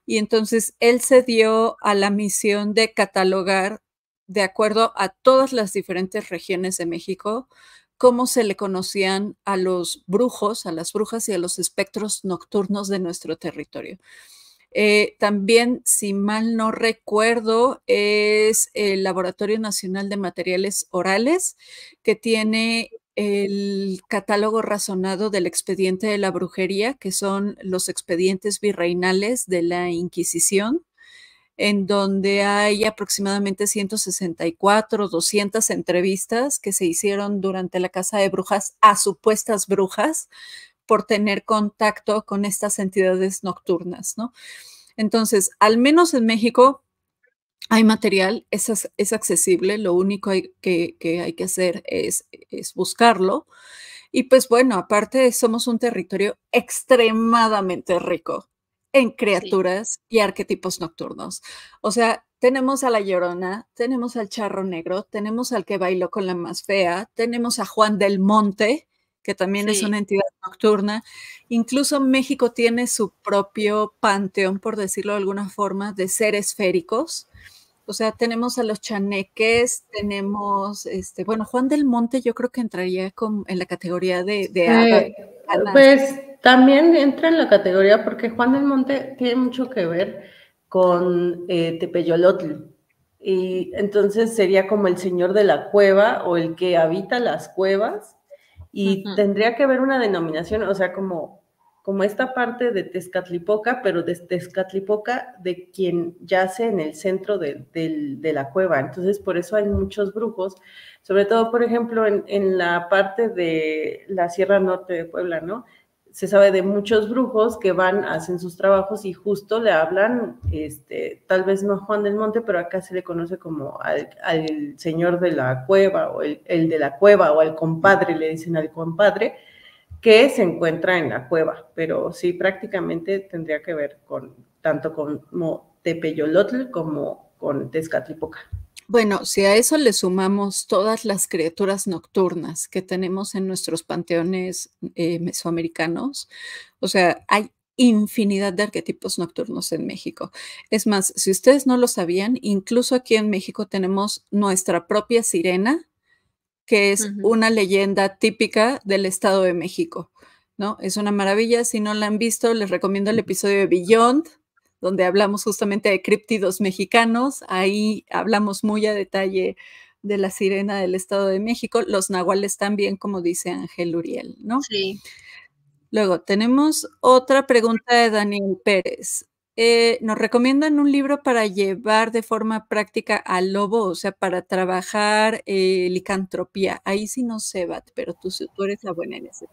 Y entonces él se dio a la misión de catalogar, de acuerdo a todas las diferentes regiones de México, cómo se le conocían a los brujos, a las brujas y a los espectros nocturnos de nuestro territorio. También, si mal no recuerdo, es el Laboratorio Nacional de Materiales Orales, que tiene el catálogo razonado del expediente de la brujería, que son los expedientes virreinales de la Inquisición, en donde hay aproximadamente 164, 200 entrevistas que se hicieron durante la Casa de Brujas a supuestas brujas por tener contacto con estas entidades nocturnas, ¿no? Entonces, al menos en México hay material, es accesible, lo único que hay que hacer es buscarlo. Y pues bueno, aparte somos un territorio extremadamente rico en Sí. criaturas y arquetipos nocturnos. O sea, tenemos a la Llorona, tenemos al Charro Negro, tenemos al que bailó con la más fea, tenemos a Juan del Monte, que también es Sí. una entidad nocturna. Incluso México tiene su propio panteón, por decirlo de alguna forma, de seres féricos. O sea, tenemos a los chaneques, tenemos, bueno, Juan del Monte yo creo que entraría en la categoría de hadas. Pues también entra en la categoría porque Juan del Monte tiene mucho que ver con Tepeyolotl. Y entonces sería como el señor de la cueva o el que habita las cuevas y tendría que haber una denominación, o sea, como esta parte de Tezcatlipoca, pero de Tezcatlipoca de quien yace en el centro de la cueva. Entonces, por eso hay muchos brujos, sobre todo, por ejemplo, en la parte de la Sierra Norte de Puebla, ¿no? Se sabe de muchos brujos que van, hacen sus trabajos y justo le hablan, tal vez no Juan del Monte, pero acá se le conoce como al señor de la cueva o el de la cueva o al compadre, le dicen al compadre, que se encuentra en la cueva, pero sí prácticamente tendría que ver con tanto como Tepeyolotl como con Tezcatlipoca. Bueno, si a eso le sumamos todas las criaturas nocturnas que tenemos en nuestros panteones mesoamericanos, o sea, hay infinidad de arquetipos nocturnos en México. Es más, si ustedes no lo sabían, incluso aquí en México tenemos nuestra propia sirena, que es una leyenda típica del Estado de México, ¿no? Es una maravilla. Si no la han visto, les recomiendo el episodio de Beyond, donde hablamos justamente de críptidos mexicanos. Ahí hablamos muy a detalle de la sirena del Estado de México. Los nahuales también, como dice Ángel Uriel, ¿no? Sí. Luego tenemos otra pregunta de Daniel Pérez. nos recomiendan un libro para llevar de forma práctica al lobo, o sea, para trabajar licantropía. Ahí sí no sé, Bat, pero tú eres la buena en ese.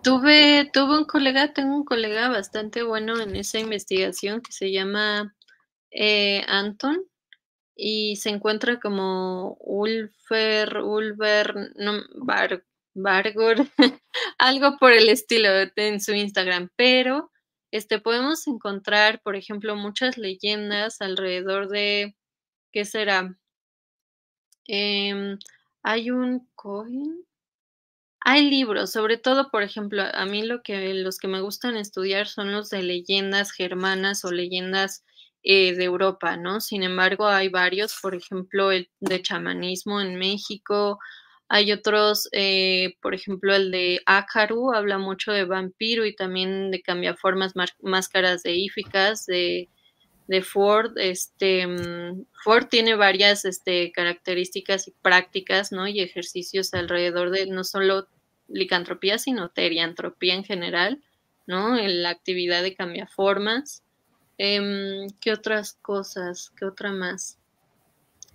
Tengo un colega bastante bueno en esa investigación que se llama Anton y se encuentra como Ulver, no, Bargor, algo por el estilo en su Instagram, pero podemos encontrar, por ejemplo, muchas leyendas alrededor de, ¿qué será? Hay un Cohen. Hay libros, sobre todo, por ejemplo, a mí los que me gustan estudiar son los de leyendas germanas o leyendas, de Europa, ¿no? Sin embargo, hay varios, por ejemplo, el de chamanismo en México, hay otros, por ejemplo, el de Ácaru habla mucho de vampiro y también de cambiaformas, máscaras deíficas de Ford. Ford tiene varias, características y prácticas, ¿no? Y ejercicios alrededor de no solo licantropía, sino teriantropía en general, ¿no? En la actividad de cambiaformas. ¿Qué otras cosas? ¿Qué otra más?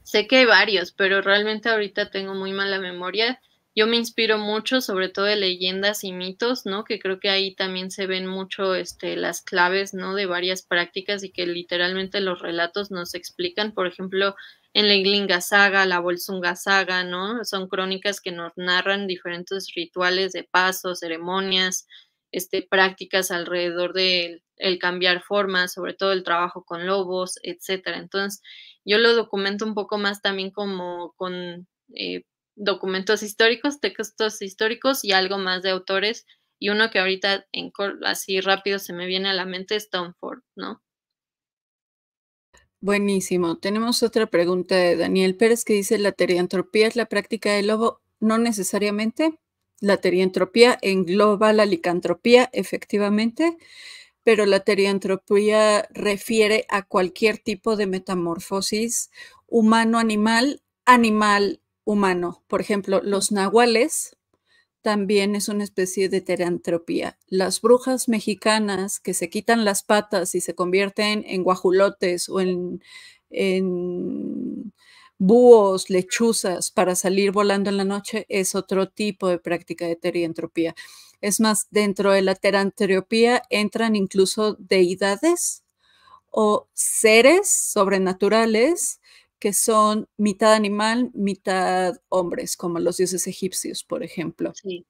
Sé que hay varios, pero realmente ahorita tengo muy mala memoria. Yo me inspiro mucho, sobre todo de leyendas y mitos, ¿no? Que creo que ahí también se ven mucho, las claves, ¿no? De varias prácticas y que literalmente los relatos nos explican. Por ejemplo, en la Ynglinga Saga, la Volsunga Saga, ¿no? Son crónicas que nos narran diferentes rituales de paso, ceremonias, prácticas alrededor del el cambiar formas, sobre todo el trabajo con lobos, etcétera. Entonces, yo lo documento un poco más también como con documentos históricos, textos históricos y algo más de autores. Y uno que ahorita así rápido se me viene a la mente es Tom Ford, ¿no? Buenísimo. Tenemos otra pregunta de Daniel Pérez que dice, ¿la teriantropía es la práctica del lobo? No necesariamente. La teriantropía engloba la licantropía, efectivamente, pero la teriantropía refiere a cualquier tipo de metamorfosis humano-animal, animal-humano. Por ejemplo, los nahuales también es una especie de teriantropía. Las brujas mexicanas que se quitan las patas y se convierten en guajulotes o en búhos, lechuzas para salir volando en la noche es otro tipo de práctica de teriantropía. Es más, dentro de la teriantropía entran incluso deidades o seres sobrenaturales que son mitad animal, mitad hombres, como los dioses egipcios, por ejemplo. Sí.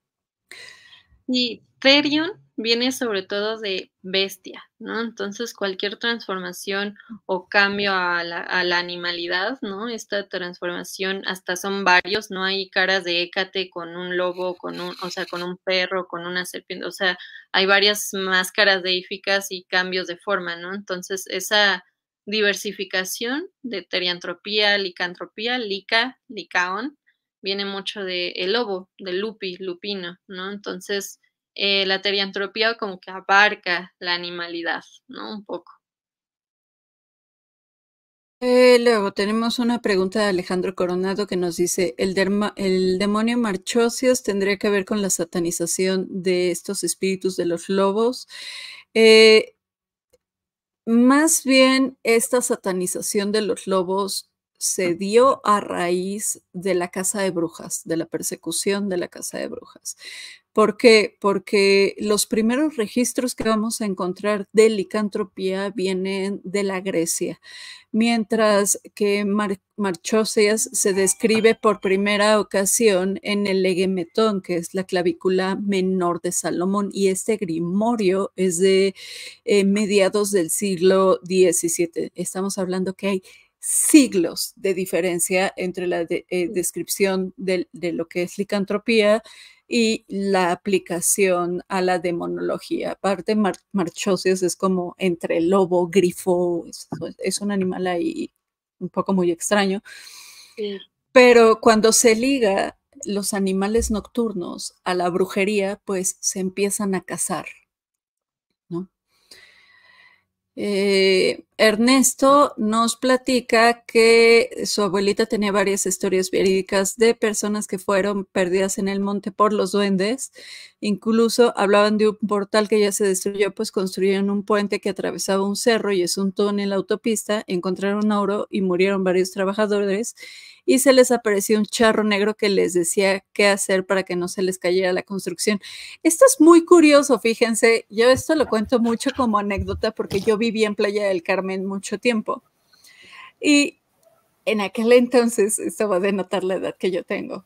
Y Therion viene sobre todo de bestia, ¿no? Entonces, cualquier transformación o cambio a la animalidad, ¿no? Esta transformación, hasta son varios, ¿no? Hay caras de Hécate con un lobo, o sea, con un perro, con una serpiente, o sea, hay varias máscaras deíficas y cambios de forma, ¿no? Entonces, esa diversificación de teriantropía, licantropía, licaón, viene mucho de el lobo, del lupi, lupino, ¿no? Entonces, la teriantropía como que abarca la animalidad, ¿no? Un poco. Luego tenemos una pregunta de Alejandro Coronado que nos dice, ¿el demonio Marchosios tendría que ver con la satanización de estos espíritus de los lobos? Más bien, esta satanización de los lobos se dio a raíz de la caza de brujas, de la persecución de la caza de brujas. ¿Por qué? Porque los primeros registros que vamos a encontrar de licantropía vienen de la Grecia, mientras que Marchóseas se describe por primera ocasión en el Legemetón, que es la clavícula menor de Salomón, y este grimorio es de mediados del siglo XVII. Estamos hablando que hay siglos de diferencia entre la descripción de lo que es licantropía y la aplicación a la demonología. Aparte, Marchosios es como entre lobo, grifo, es un animal ahí un poco muy extraño. Sí. Pero cuando se liga los animales nocturnos a la brujería, pues se empiezan a cazar, ¿no? Ernesto nos platica que su abuelita tenía varias historias verídicas de personas que fueron perdidas en el monte por los duendes. Incluso hablaban de un portal que ya se destruyó, pues construyeron un puente que atravesaba un cerro y es un túnel en la autopista, encontraron oro y murieron varios trabajadores y se les apareció un charro negro que les decía qué hacer para que no se les cayera la construcción. Esto es muy curioso, fíjense, yo esto lo cuento mucho como anécdota porque yo viví en Playa del Carmen mucho tiempo y en aquel entonces, esto va a denotar la edad que yo tengo,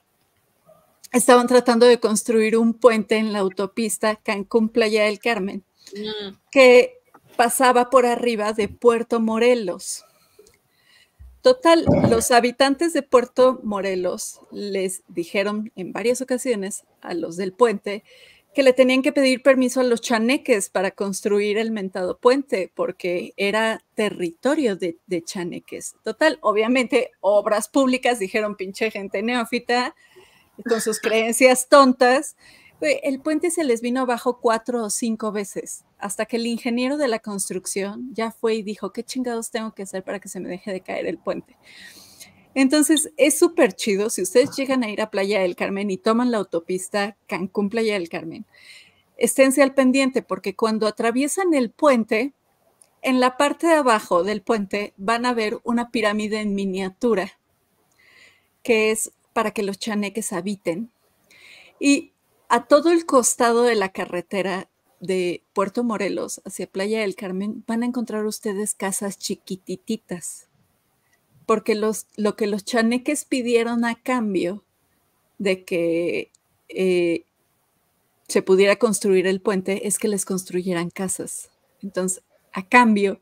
estaban tratando de construir un puente en la autopista Cancún-Playa del Carmen que pasaba por arriba de Puerto Morelos. Total, los habitantes de Puerto Morelos les dijeron en varias ocasiones a los del puente que le tenían que pedir permiso a los chaneques para construir el mentado puente, porque era territorio de chaneques. Total, obviamente, obras públicas dijeron pinche gente neófita con sus creencias tontas. El puente se les vino abajo 4 o 5 veces, hasta que el ingeniero de la construcción ya fue y dijo, ¿qué chingados tengo que hacer para que se me deje de caer el puente? Entonces, es súper chido. Si ustedes llegan a ir a Playa del Carmen y toman la autopista Cancún-Playa del Carmen, esténse al pendiente, porque cuando atraviesan el puente, en la parte de abajo del puente van a ver una pirámide en miniatura, que es para que los chaneques habiten. Y a todo el costado de la carretera de Puerto Morelos hacia Playa del Carmen van a encontrar ustedes casas chiquititas, porque lo que los chaneques pidieron a cambio de que se pudiera construir el puente es que les construyeran casas. Entonces, a cambio,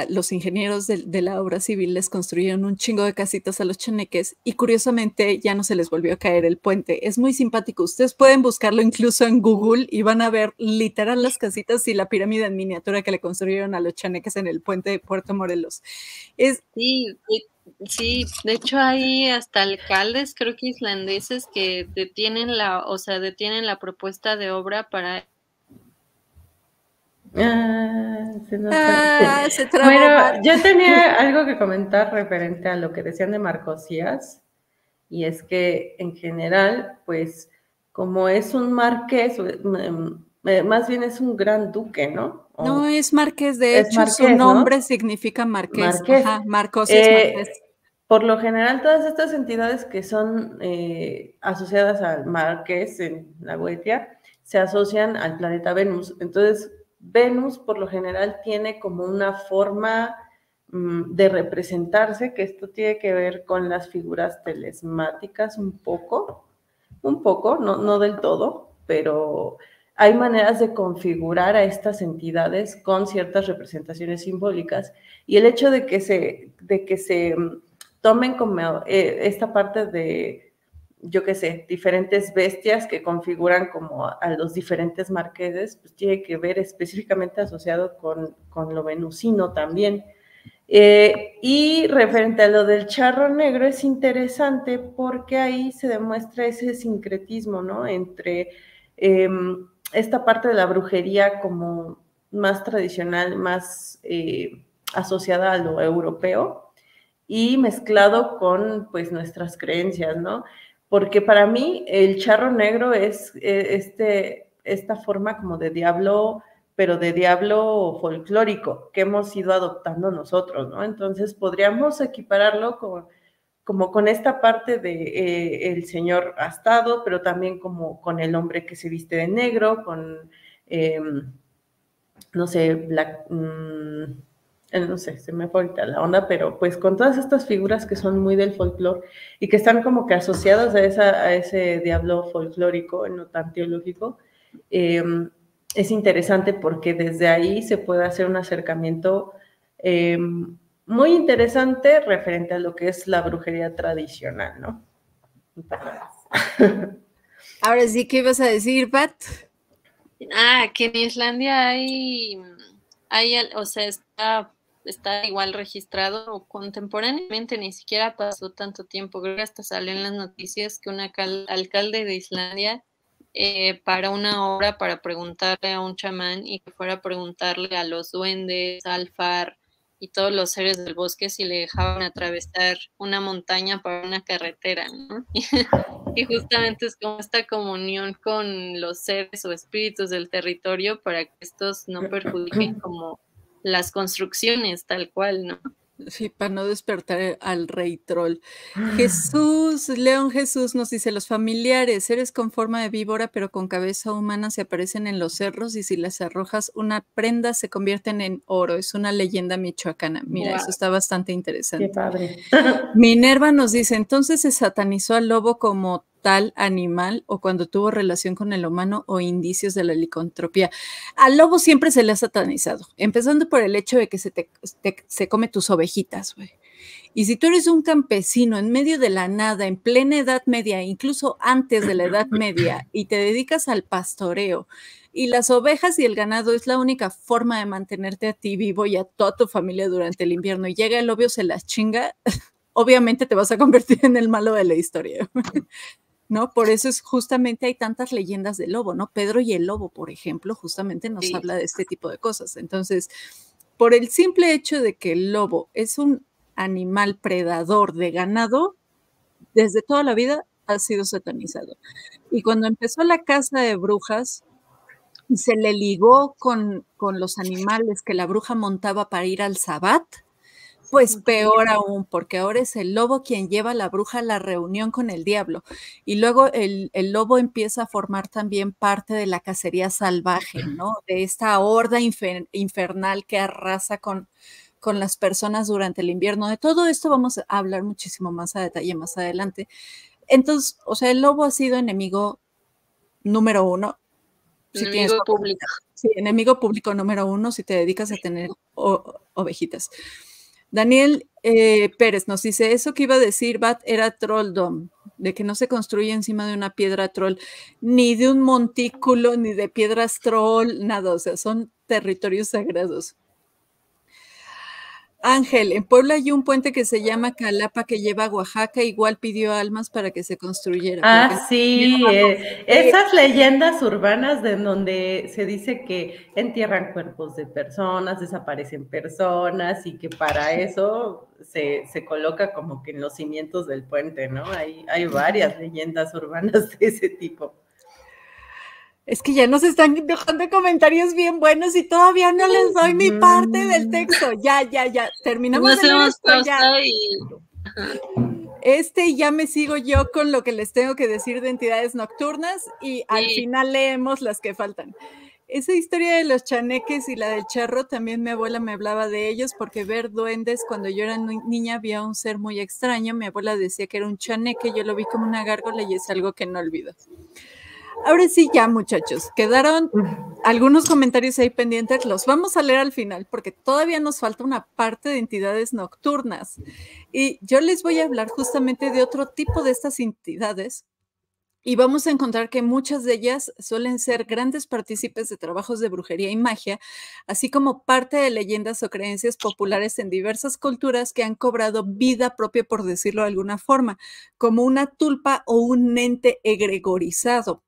los ingenieros de la obra civil les construyeron un chingo de casitas a los chaneques y curiosamente ya no se les volvió a caer el puente. Es muy simpático. Ustedes pueden buscarlo incluso en Google y van a ver literal las casitas y la pirámide en miniatura que le construyeron a los chaneques en el puente de Puerto Morelos. Sí, de hecho hay hasta alcaldes, creo que islandeses, que detienen la propuesta de obra para... Se trabó. Bueno, yo tenía algo que comentar referente a lo que decían de Marcosías, y es que en general, pues, como es un marqués, más bien es un gran duque, ¿no? No es marqués, de hecho, marqués, su nombre, ¿no? Significa marqués. Marqués. Ajá, Marcosías marqués. Por lo general, todas estas entidades que son asociadas al marqués en la Goetia se asocian al planeta Venus. Entonces, Venus, por lo general, tiene como una forma de representarse, que esto tiene que ver con las figuras telesmáticas un poco, no del todo, pero hay maneras de configurar a estas entidades con ciertas representaciones simbólicas, y el hecho de que se tomen como esta parte de, yo qué sé, diferentes bestias que configuran como a los diferentes marqueses, pues tiene que ver específicamente asociado con lo venusino también. Y referente a lo del charro negro es interesante porque ahí se demuestra ese sincretismo, ¿no? Entre esta parte de la brujería como más tradicional, más asociada a lo europeo, y mezclado con pues nuestras creencias, ¿no? Porque para mí el charro negro es esta forma como de diablo, pero de diablo folclórico que hemos ido adoptando nosotros, ¿no? Entonces podríamos equipararlo como con esta parte de el señor astado, pero también como con el hombre que se viste de negro, con, no sé, no sé, se me fue ahorita la onda, pero pues con todas estas figuras que son muy del folclore y que están como que asociadas a ese diablo folclórico, no tan teológico, es interesante porque desde ahí se puede hacer un acercamiento muy interesante referente a lo que es la brujería tradicional, ¿no? Ahora sí, ¿qué ibas a decir, Pat? Que en Islandia hay, o sea, está igual registrado, o contemporáneamente, ni siquiera pasó tanto tiempo, creo que hasta salió en las noticias que un alcalde de Islandia para una hora para preguntarle a un chamán y que fuera a preguntarle a los duendes, al far y todos los seres del bosque si le dejaban atravesar una montaña para una carretera, ¿no? Y justamente es como esta comunión con los seres o espíritus del territorio para que estos no perjudiquen como las construcciones tal cual, ¿no? Sí, para no despertar al rey troll. Jesús, León Jesús nos dice, los familiares, seres con forma de víbora pero con cabeza humana se aparecen en los cerros y si les arrojas una prenda se convierten en oro. Es una leyenda michoacana. Mira, Wow. eso está bastante Qué interesante. padre. Minerva nos dice, entonces se satanizó al lobo como tal animal o cuando tuvo relación con el humano o indicios de la licantropía. Al lobo siempre se le ha satanizado, empezando por el hecho de que se come tus ovejitas, güey. Y si tú eres un campesino en medio de la nada, en plena Edad Media, incluso antes de la Edad Media, y te dedicas al pastoreo, y las ovejas y el ganado es la única forma de mantenerte a ti vivo y a toda tu familia durante el invierno, y llega el lobo, se las chinga, obviamente te vas a convertir en el malo de la historia, ¿no? Por eso es justamente hay tantas leyendas del lobo, ¿no? Pedro y el lobo, por ejemplo, justamente nos habla de este tipo de cosas. Entonces, por el simple hecho de que el lobo es un animal predador de ganado, desde toda la vida ha sido satanizado. Y cuando empezó la caza de brujas, y se le ligó con los animales que la bruja montaba para ir al sabbat, pues peor aún, porque ahora es el lobo quien lleva a la bruja a la reunión con el diablo. Y luego el lobo empieza a formar también parte de la cacería salvaje, ¿no? De esta horda infernal que arrasa con las personas durante el invierno. De todo esto vamos a hablar muchísimo más a detalle más adelante. Entonces, o sea, el lobo ha sido enemigo número uno. Si enemigo público. Sí, enemigo público número uno si te dedicas a tener ovejitas. Daniel Pérez nos dice, eso que iba a decir Bat era trolldom, de que no se construye encima de una piedra troll, ni de un montículo, ni de piedras troll, nada, o sea, son territorios sagrados. Ángel, en Puebla hay un puente que se llama Calapa que lleva a Oaxaca, igual pidió almas para que se construyera. Ah, sí, esas leyendas urbanas de donde se dice que entierran cuerpos de personas, desaparecen personas y que para eso se coloca como que en los cimientos del puente, ¿no? Hay varias leyendas urbanas de ese tipo. Es que ya nos están dejando comentarios bien buenos y todavía no les doy mi parte del texto. Ya. Terminamos de leer esto, ya. Ya me sigo yo con lo que les tengo que decir de entidades nocturnas y al final leemos las que faltan. Esa historia de los chaneques y la del charro, también mi abuela me hablaba de ellos porque ver duendes, cuando yo era niña había un ser muy extraño, mi abuela decía que era un chaneque, yo lo vi como una gárgola y es algo que no olvido. Ahora sí, ya muchachos, quedaron algunos comentarios ahí pendientes, los vamos a leer al final porque todavía nos falta una parte de entidades nocturnas y yo les voy a hablar justamente de otro tipo de estas entidades y vamos a encontrar que muchas de ellas suelen ser grandes partícipes de trabajos de brujería y magia, así como parte de leyendas o creencias populares en diversas culturas que han cobrado vida propia, por decirlo de alguna forma, como una tulpa o un ente egregorizado.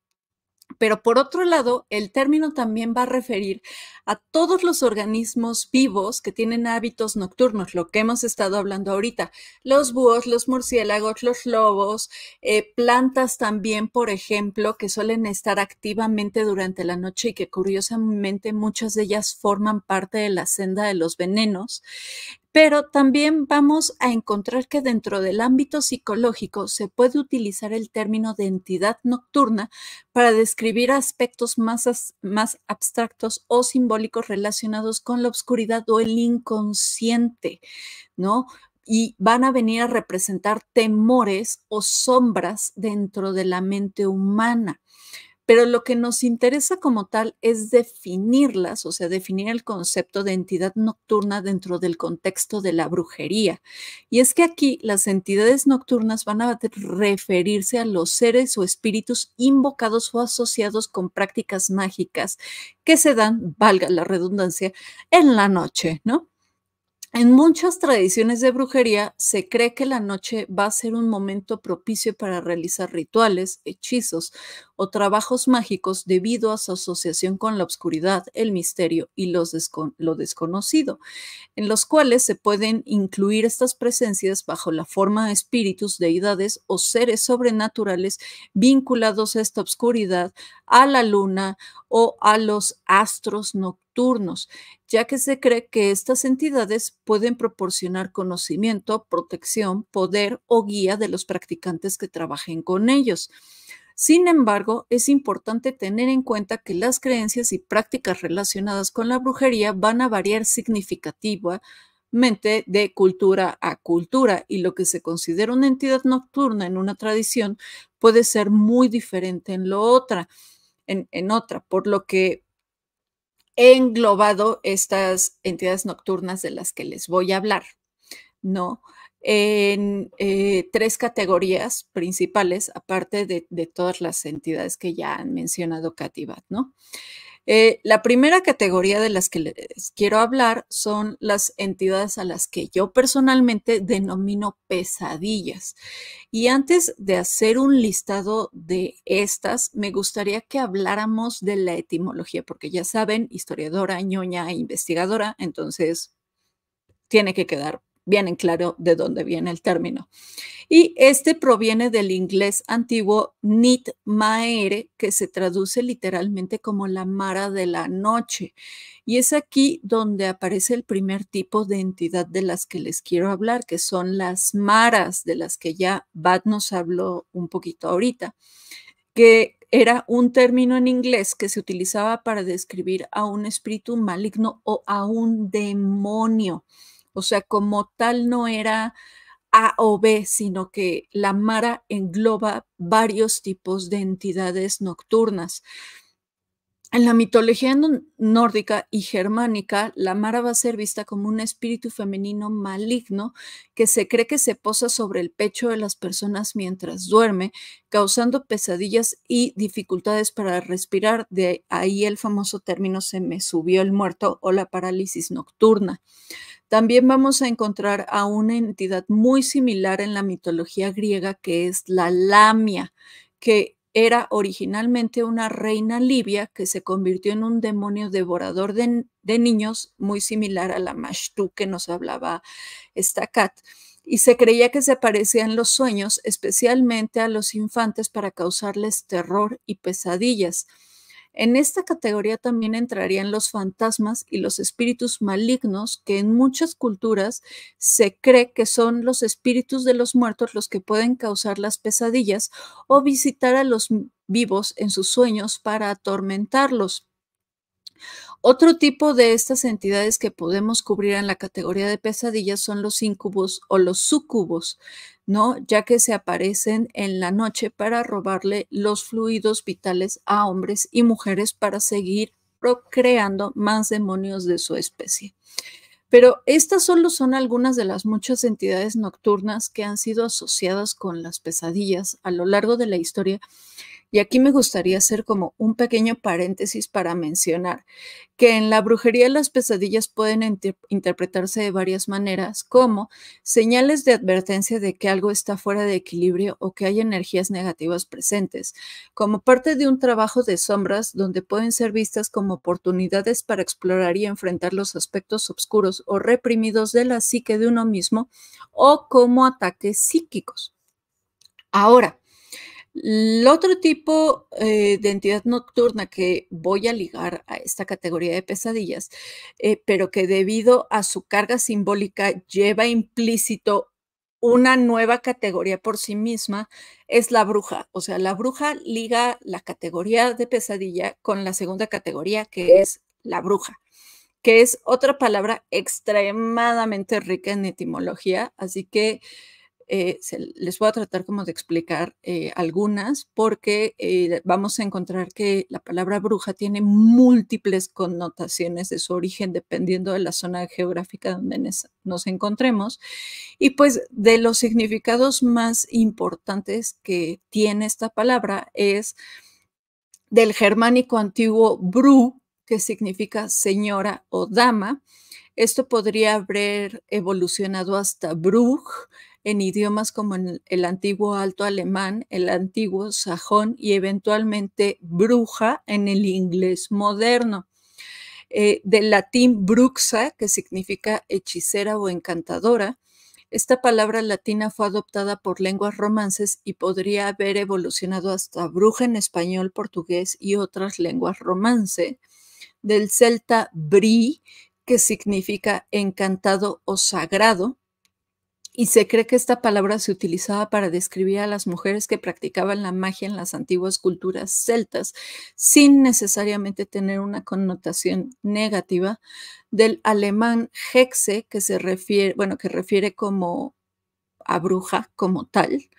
Pero por otro lado, el término también va a referir a todos los organismos vivos que tienen hábitos nocturnos, lo que hemos estado hablando ahorita, los búhos, los murciélagos, los lobos, plantas también, por ejemplo, que suelen estar activamente durante la noche y que curiosamente muchas de ellas forman parte de la senda de los venenos. Pero también vamos a encontrar que dentro del ámbito psicológico se puede utilizar el término de entidad nocturna para describir aspectos más abstractos o simbólicos relacionados con la oscuridad o el inconsciente, ¿no? Y van a venir a representar temores o sombras dentro de la mente humana. Pero lo que nos interesa como tal es definirlas, o sea, definir el concepto de entidad nocturna dentro del contexto de la brujería. Y es que aquí las entidades nocturnas van a referirse a los seres o espíritus invocados o asociados con prácticas mágicas que se dan, valga la redundancia, en la noche, ¿no? En muchas tradiciones de brujería se cree que la noche va a ser un momento propicio para realizar rituales, hechizos o trabajos mágicos debido a su asociación con la oscuridad, el misterio y lo desconocido, en los cuales se pueden incluir estas presencias bajo la forma de espíritus, deidades o seres sobrenaturales vinculados a esta oscuridad, a la luna o a los astros nocturnos, ya que se cree que estas entidades pueden proporcionar conocimiento, protección, poder o guía de los practicantes que trabajen con ellos. Sin embargo, es importante tener en cuenta que las creencias y prácticas relacionadas con la brujería van a variar significativamente de cultura a cultura, y lo que se considera una entidad nocturna en una tradición puede ser muy diferente en otra, por lo que he englobado estas entidades nocturnas de las que les voy a hablar, ¿no? En 3 categorías principales, aparte de todas las entidades que ya han mencionado Katy y Bat, ¿no? La primera categoría de las que les quiero hablar son las entidades a las que yo personalmente denomino pesadillas. Y antes de hacer un listado de estas, me gustaría que habláramos de la etimología, porque ya saben, historiadora, ñoña e investigadora, entonces tiene que quedar bien en claro de dónde viene el término. Y este proviene del inglés antiguo Nit Maere, que se traduce literalmente como la mara de la noche. Y es aquí donde aparece el primer tipo de entidad de las que les quiero hablar, que son las maras, de las que ya Bat nos habló un poquito ahorita, que era un término en inglés que se utilizaba para describir a un espíritu maligno o a un demonio. O sea, como tal no era A o B, sino que la mara engloba varios tipos de entidades nocturnas. En la mitología nórdica y germánica, la mara va a ser vista como un espíritu femenino maligno que se cree que se posa sobre el pecho de las personas mientras duerme, causando pesadillas y dificultades para respirar. De ahí el famoso término "se me subió el muerto" o la parálisis nocturna. También vamos a encontrar a una entidad muy similar en la mitología griega, que es la Lamia, que era originalmente una reina libia que se convirtió en un demonio devorador de niños, muy similar a la Mashtu que nos hablaba esta Kat. Y se creía que se aparecía en los sueños, especialmente a los infantes, para causarles terror y pesadillas. En esta categoría también entrarían los fantasmas y los espíritus malignos, que en muchas culturas se cree que son los espíritus de los muertos los que pueden causar las pesadillas o visitar a los vivos en sus sueños para atormentarlos. Otro tipo de estas entidades que podemos cubrir en la categoría de pesadillas son los incubos o los sucubos, ¿no? Ya que se aparecen en la noche para robarle los fluidos vitales a hombres y mujeres para seguir procreando más demonios de su especie. Pero estas solo son algunas de las muchas entidades nocturnas que han sido asociadas con las pesadillas a lo largo de la historia. Y aquí me gustaría hacer como un pequeño paréntesis para mencionar que en la brujería las pesadillas pueden interpretarse de varias maneras, como señales de advertencia de que algo está fuera de equilibrio o que hay energías negativas presentes, como parte de un trabajo de sombras donde pueden ser vistas como oportunidades para explorar y enfrentar los aspectos oscuros o reprimidos de la psique de uno mismo, o como ataques psíquicos. Ahora, el otro tipo de entidad nocturna que voy a ligar a esta categoría de pesadillas, pero que debido a su carga simbólica lleva implícito una nueva categoría por sí misma, es la bruja. O sea, la bruja liga la categoría de pesadilla con la segunda categoría, que es la bruja, que es otra palabra extremadamente rica en etimología, así que les voy a tratar como de explicar algunas, porque vamos a encontrar que la palabra bruja tiene múltiples connotaciones de su origen dependiendo de la zona geográfica donde nos encontremos. Y pues de los significados más importantes que tiene esta palabra es del germánico antiguo bru, que significa señora o dama, Esto podría haber evolucionado hasta Bruch en idiomas como en el antiguo alto alemán, el antiguo sajón y eventualmente bruja en el inglés moderno. Del latín bruxa, que significa hechicera o encantadora. Esta palabra latina fue adoptada por lenguas romances y podría haber evolucionado hasta bruja en español, portugués y otras lenguas romance. Del celta bri, que significa encantado o sagrado, y se cree que esta palabra se utilizaba para describir a las mujeres que practicaban la magia en las antiguas culturas celtas, sin necesariamente tener una connotación negativa. Del alemán Hexe, que se refiere, que refiere como a bruja como tal,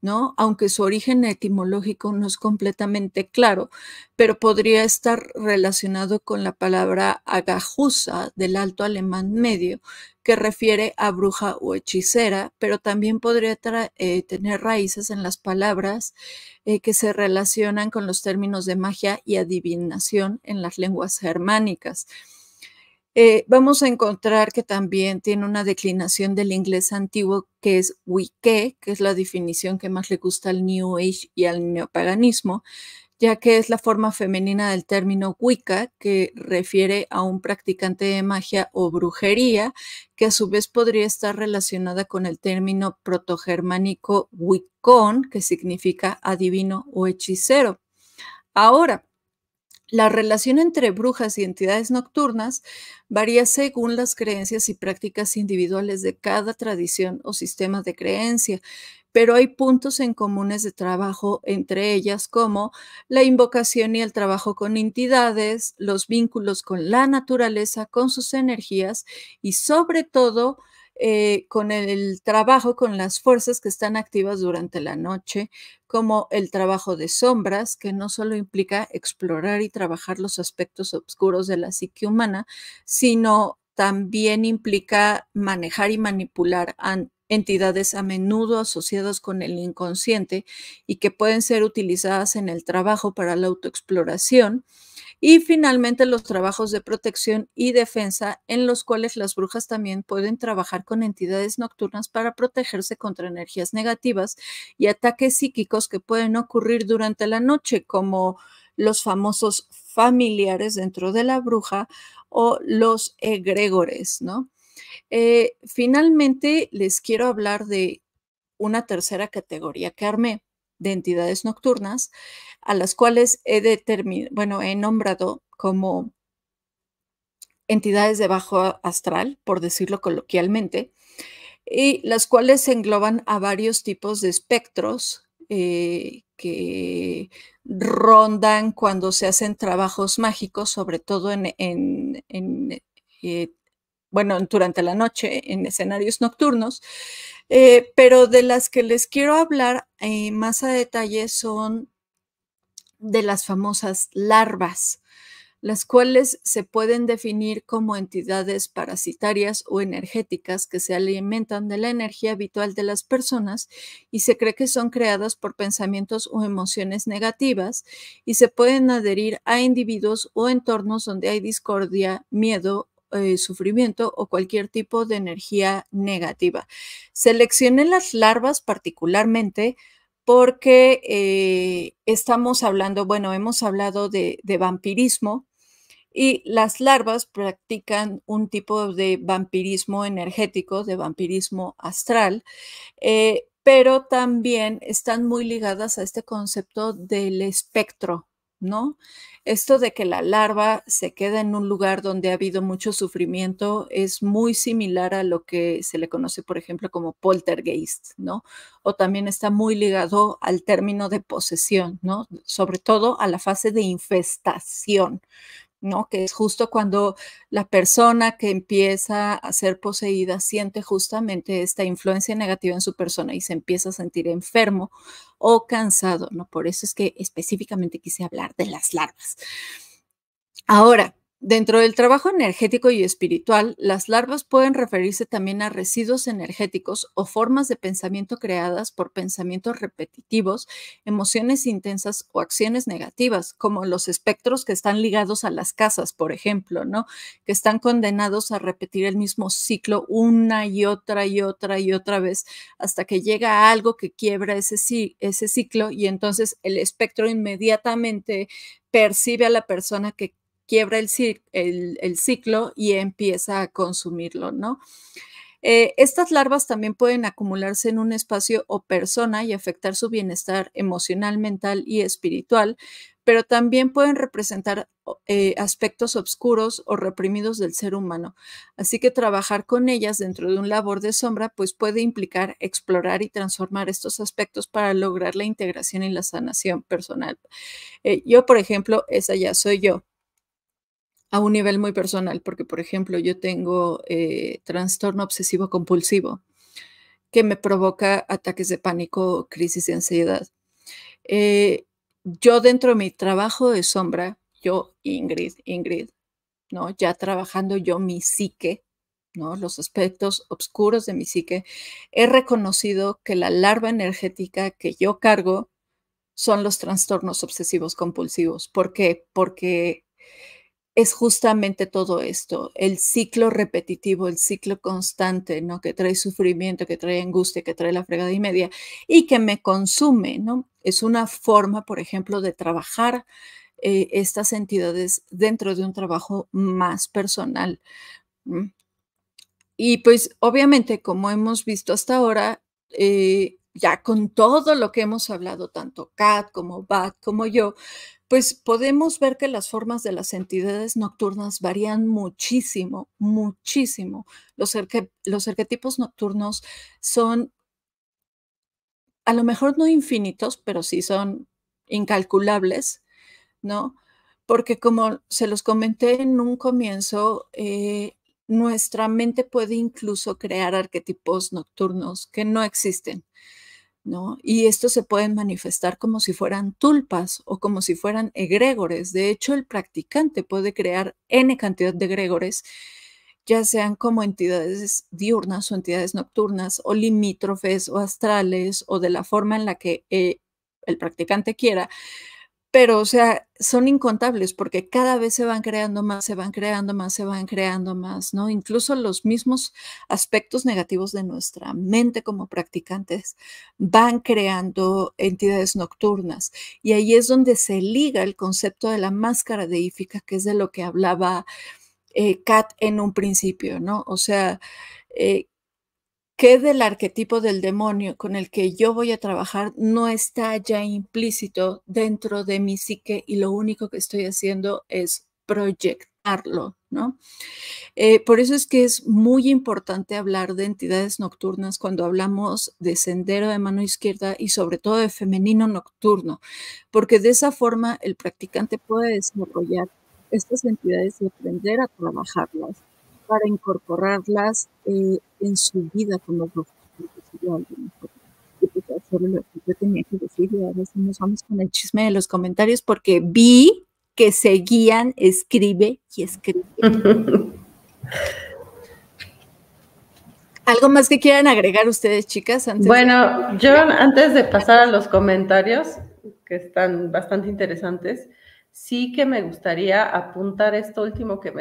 ¿no? Aunque su origen etimológico no es completamente claro, pero podría estar relacionado con la palabra agajusa del alto alemán medio, que refiere a bruja o hechicera, pero también podría tener raíces en las palabras que se relacionan con los términos de magia y adivinación en las lenguas germánicas. Vamos a encontrar que también tiene una declinación del inglés antiguo que es Wicca, que es la definición que más le gusta al New Age y al neopaganismo, ya que es la forma femenina del término Wicca, que refiere a un practicante de magia o brujería, que a su vez podría estar relacionada con el término protogermánico Wiccon, que significa adivino o hechicero. Ahora, la relación entre brujas y entidades nocturnas varía según las creencias y prácticas individuales de cada tradición o sistema de creencia, pero hay puntos en comunes de trabajo entre ellas como la invocación y el trabajo con entidades, los vínculos con la naturaleza, con sus energías y sobre todo con el trabajo con las fuerzas que están activas durante la noche, como el trabajo de sombras, que no solo implica explorar y trabajar los aspectos oscuros de la psique humana, sino también implica manejar y manipular entidades a menudo asociadas con el inconsciente y que pueden ser utilizadas en el trabajo para la autoexploración. Y finalmente los trabajos de protección y defensa en los cuales las brujas también pueden trabajar con entidades nocturnas para protegerse contra energías negativas y ataques psíquicos que pueden ocurrir durante la noche, como los famosos familiares dentro de la bruja o los egregores, ¿no? Finalmente les quiero hablar de una tercera categoría que armé de entidades nocturnas, a las cuales he nombrado como entidades de bajo astral, por decirlo coloquialmente, y las cuales engloban a varios tipos de espectros que rondan cuando se hacen trabajos mágicos, sobre todo durante la noche en escenarios nocturnos, pero de las que les quiero hablar más a detalle son de las famosas larvas, las cuales se pueden definir como entidades parasitarias o energéticas que se alimentan de la energía habitual de las personas y se cree que son creadas por pensamientos o emociones negativas y se pueden adherir a individuos o entornos donde hay discordia, miedo, sufrimiento o cualquier tipo de energía negativa. Seleccioné las larvas particularmente porque hemos hablado de vampirismo y las larvas practican un tipo de vampirismo energético, de vampirismo astral, pero también están muy ligadas a este concepto del espectro, ¿no? Esto de que la larva se queda en un lugar donde ha habido mucho sufrimiento es muy similar a lo que se le conoce, por ejemplo, como poltergeist, ¿no? O también está muy ligado al término de posesión, ¿no? Sobre todo a la fase de infestación, ¿no? Que es justo cuando la persona que empieza a ser poseída siente justamente esta influencia negativa en su persona y se empieza a sentir enfermo o cansado, ¿no? Por eso es que específicamente quise hablar de las larvas. Ahora, Dentro del trabajo energético y espiritual, las larvas pueden referirse también a residuos energéticos o formas de pensamiento creadas por pensamientos repetitivos, emociones intensas o acciones negativas, como los espectros que están ligados a las casas, por ejemplo, ¿no? Que están condenados a repetir el mismo ciclo una y otra y otra y otra vez hasta que llega algo que quiebra ese ciclo y entonces el espectro inmediatamente percibe a la persona que quiebra el ciclo y empieza a consumirlo, ¿no? Estas larvas también pueden acumularse en un espacio o persona y afectar su bienestar emocional, mental y espiritual, pero también pueden representar aspectos oscuros o reprimidos del ser humano. Así que trabajar con ellas dentro de un labor de sombra pues puede implicar explorar y transformar estos aspectos para lograr la integración y la sanación personal. Yo, por ejemplo, esa ya soy yo a un nivel muy personal, porque, por ejemplo, yo tengo trastorno obsesivo compulsivo que me provoca ataques de pánico, crisis de ansiedad. Yo dentro de mi trabajo de sombra, yo, Ingrid, ¿no? Ya trabajando yo mi psique, ¿no? Los aspectos oscuros de mi psique, he reconocido que la larva energética que yo cargo son los trastornos obsesivos compulsivos. ¿Por qué? Porque es justamente todo esto, el ciclo repetitivo, el ciclo constante, ¿no? Que trae sufrimiento, que trae angustia, que trae la fregada y media y que me consume, ¿no? Es una forma, por ejemplo, de trabajar estas entidades dentro de un trabajo más personal. Y pues obviamente, como hemos visto hasta ahora, ya con todo lo que hemos hablado, tanto Kat como Bat como yo, pues podemos ver que las formas de las entidades nocturnas varían muchísimo, muchísimo. Los arquetipos nocturnos son a lo mejor no infinitos, pero sí son incalculables, ¿no? Porque como se los comenté en un comienzo, nuestra mente puede incluso crear arquetipos nocturnos que no existen, ¿no? Y estos se pueden manifestar como si fueran tulpas o como si fueran egregores. De hecho, el practicante puede crear N cantidad de egregores, ya sean como entidades diurnas o entidades nocturnas o limítrofes o astrales o de la forma en la que el practicante quiera. Pero, o sea, son incontables porque cada vez se van creando más, se van creando más, se van creando más, ¿no? Incluso los mismos aspectos negativos de nuestra mente como practicantes van creando entidades nocturnas. Y ahí es donde se liga el concepto de la máscara deífica, que es de lo que hablaba Kat en un principio, ¿no? O sea, eh, ¿qué del arquetipo del demonio con el que yo voy a trabajar no está ya implícito dentro de mi psique y lo único que estoy haciendo es proyectarlo, ¿no? Por eso es que es muy importante hablar de entidades nocturnas cuando hablamos de sendero de mano izquierda y sobre todo de femenino nocturno, porque de esa forma el practicante puede desarrollar estas entidades y aprender a trabajarlas para incorporarlas en su vida como profesional. Y pues eso era lo que yo tenía que decir y ahora sí nos vamos con el chisme de los comentarios porque vi que seguían, escribe y escribe. ¿Algo más que quieran agregar ustedes, chicas? Bueno, yo antes de pasar a los comentarios, que están bastante interesantes, sí que me gustaría apuntar esto último que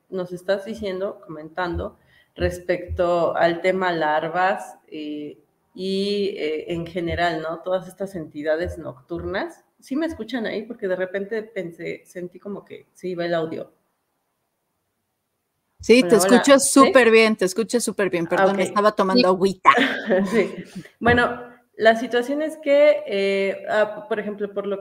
nos estás diciendo, comentando, respecto al tema larvas en general, ¿no? Todas estas entidades nocturnas. ¿Sí me escuchan ahí? Porque de repente sentí como que se iba el audio. Sí, hola, te escucho súper bien, te escucho súper bien. Perdón, okay. Estaba tomando agüita. Sí. Bueno, la situación es que, por ejemplo, por lo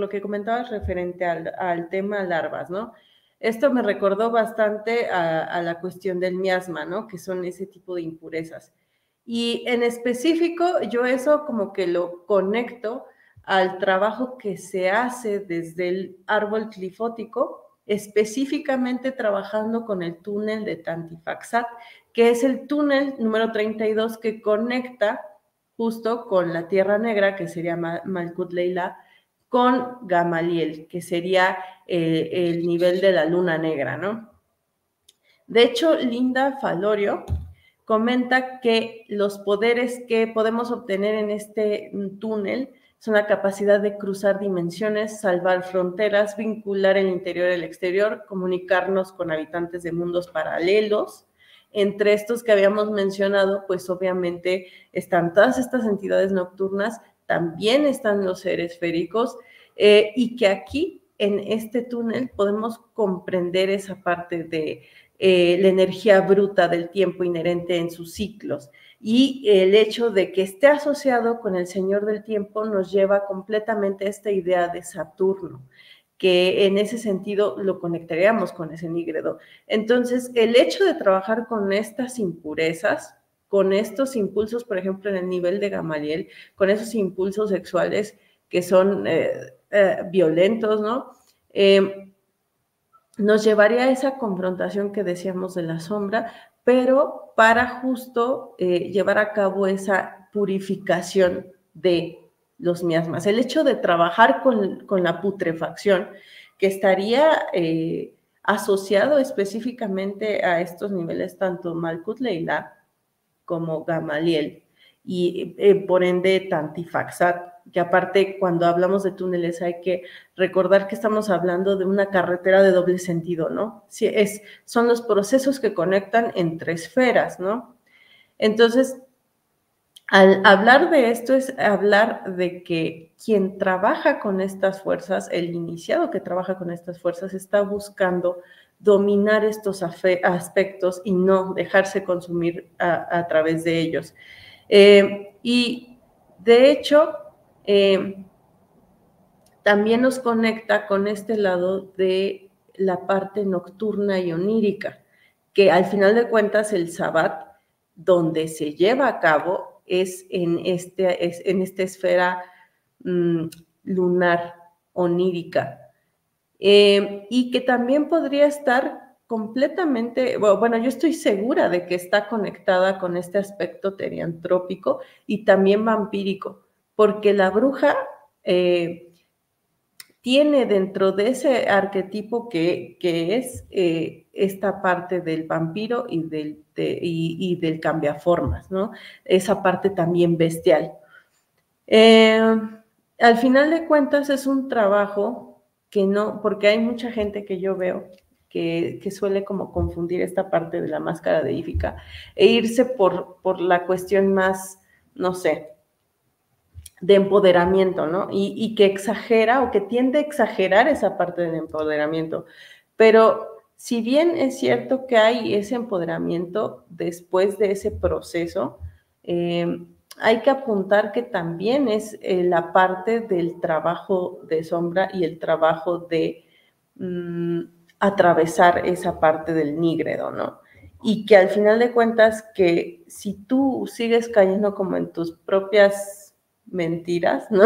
que comentabas referente al tema larvas, ¿no? Esto me recordó bastante a la cuestión del miasma, ¿no? Que son ese tipo de impurezas. Y en específico, yo eso como que lo conecto al trabajo que se hace desde el árbol clifótico, específicamente trabajando con el túnel de Tantifaxat, que es el túnel número 32 que conecta justo con la Tierra Negra, que sería Malkut Leila, con Gamaliel, que sería el nivel de la luna negra, ¿no? De hecho, Linda Falorio comenta que los poderes que podemos obtener en este túnel son la capacidad de cruzar dimensiones, salvar fronteras, vincular el interior y el exterior, comunicarnos con habitantes de mundos paralelos. Entre estos que habíamos mencionado, pues obviamente están todas estas entidades nocturnas, también están los seres féricos, y que aquí en este túnel podemos comprender esa parte de la energía bruta del tiempo inherente en sus ciclos. Y el hecho de que esté asociado con el Señor del Tiempo nos lleva completamente a esta idea de Saturno, que en ese sentido lo conectaríamos con ese nígredo. Entonces, el hecho de trabajar con estas impurezas, con estos impulsos, por ejemplo, en el nivel de Gamaliel, con esos impulsos sexuales que son violentos, ¿no? Nos llevaría a esa confrontación que decíamos de la sombra, pero para justo llevar a cabo esa purificación de los miasmas. El hecho de trabajar con la putrefacción, que estaría asociado específicamente a estos niveles, tanto Malkut Leila como Gamaliel, y por ende Tantifaxat, que aparte cuando hablamos de túneles hay que recordar que estamos hablando de una carretera de doble sentido, ¿no? Sí, son los procesos que conectan entre esferas, ¿no? Entonces, al hablar de esto es hablar de que quien trabaja con estas fuerzas, el iniciado que trabaja con estas fuerzas, está buscando dominar estos aspectos y no dejarse consumir a través de ellos. Y de hecho, también nos conecta con este lado de la parte nocturna y onírica, que al final de cuentas el Sabbat, donde se lleva a cabo, es en esta esfera lunar onírica, y que también podría estar completamente, bueno, yo estoy segura de que está conectada con este aspecto teriantrópico y también vampírico, porque la bruja tiene dentro de ese arquetipo que es esta parte del vampiro y del cambiaformas, ¿no? Esa parte también bestial. Al final de cuentas es un trabajo que no, porque hay mucha gente que yo veo que suele como confundir esta parte de la máscara de Ífica e irse por la cuestión más, no sé, de empoderamiento, ¿no? Y que exagera o que tiende a exagerar esa parte del empoderamiento. Pero si bien es cierto que hay ese empoderamiento después de ese proceso, hay que apuntar que también es la parte del trabajo de sombra y el trabajo de atravesar esa parte del nígredo, ¿no? Y que al final de cuentas que si tú sigues cayendo como en tus propias mentiras, ¿no?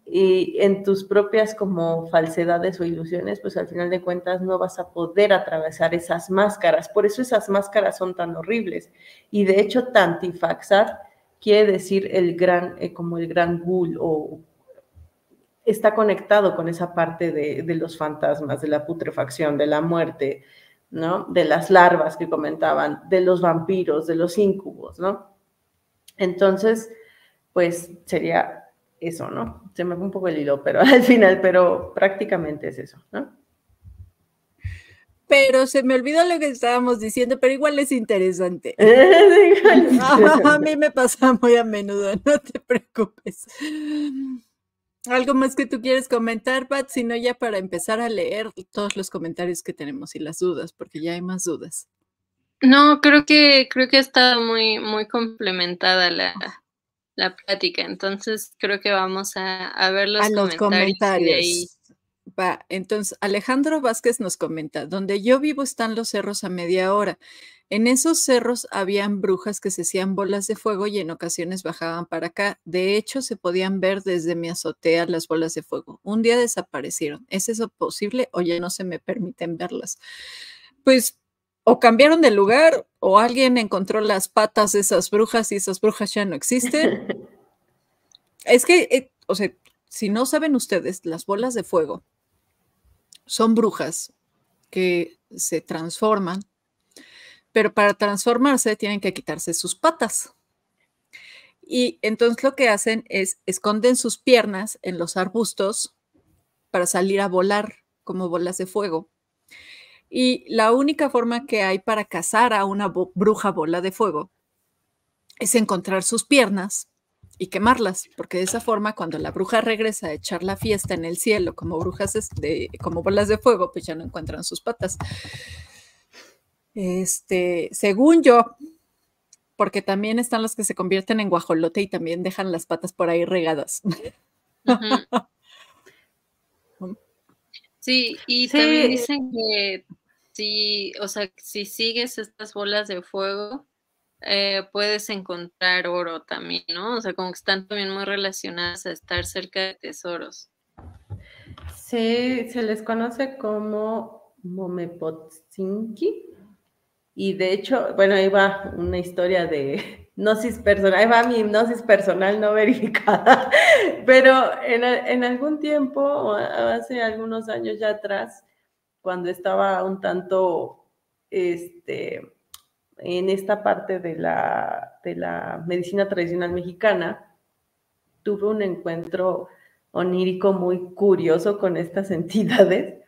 Y en tus propias como falsedades o ilusiones, pues al final de cuentas no vas a poder atravesar esas máscaras. Por eso esas máscaras son tan horribles. Y de hecho, Tantifaxat quiere decir como el gran ghoul, o está conectado con esa parte de los fantasmas, de la putrefacción, de la muerte, ¿no? De las larvas que comentaban, de los vampiros, de los incubos, ¿no? Entonces, pues sería eso, ¿no? Se me fue un poco el hilo, pero al final, pero prácticamente es eso, ¿no? Pero se me olvidó lo que estábamos diciendo, pero igual es interesante. A mí me pasa muy a menudo, no te preocupes. ¿Algo más que tú quieres comentar, Pat? Si no, ya para empezar a leer todos los comentarios que tenemos y las dudas, porque ya hay más dudas. No, creo que está muy, muy complementada la plática. Entonces creo que vamos a ver los comentarios. Y de ahí. Va, entonces Alejandro Vázquez nos comenta: donde yo vivo están los cerros a media hora. En esos cerros habían brujas que se hacían bolas de fuego y en ocasiones bajaban para acá. De hecho, se podían ver desde mi azotea las bolas de fuego. Un día desaparecieron. ¿Es eso posible o ya no se me permiten verlas? Pues o cambiaron de lugar o alguien encontró las patas de esas brujas y esas brujas ya no existen. Es que, o sea, si no saben ustedes, las bolas de fuego son brujas que se transforman, pero para transformarse tienen que quitarse sus patas. Y entonces lo que hacen es esconden sus piernas en los arbustos para salir a volar como bolas de fuego. Y la única forma que hay para cazar a una bruja bola de fuego es encontrar sus piernas y quemarlas, porque de esa forma cuando la bruja regresa a echar la fiesta en el cielo como brujas como bolas de fuego, pues ya no encuentran sus patas. Según yo, porque también están los que se convierten en guajolote y también dejan las patas por ahí regadas. Sí, y también dicen que si sigues estas bolas de fuego, puedes encontrar oro también, ¿no? O sea, como que están también muy relacionadas a estar cerca de tesoros. Sí, se les conoce como Momepotzinki. Y de hecho, bueno, ahí va una historia de gnosis personal, ahí va mi hipnosis personal no verificada, pero en algún tiempo, hace algunos años ya atrás, cuando estaba un tanto en esta parte de la medicina tradicional mexicana, tuve un encuentro onírico muy curioso con estas entidades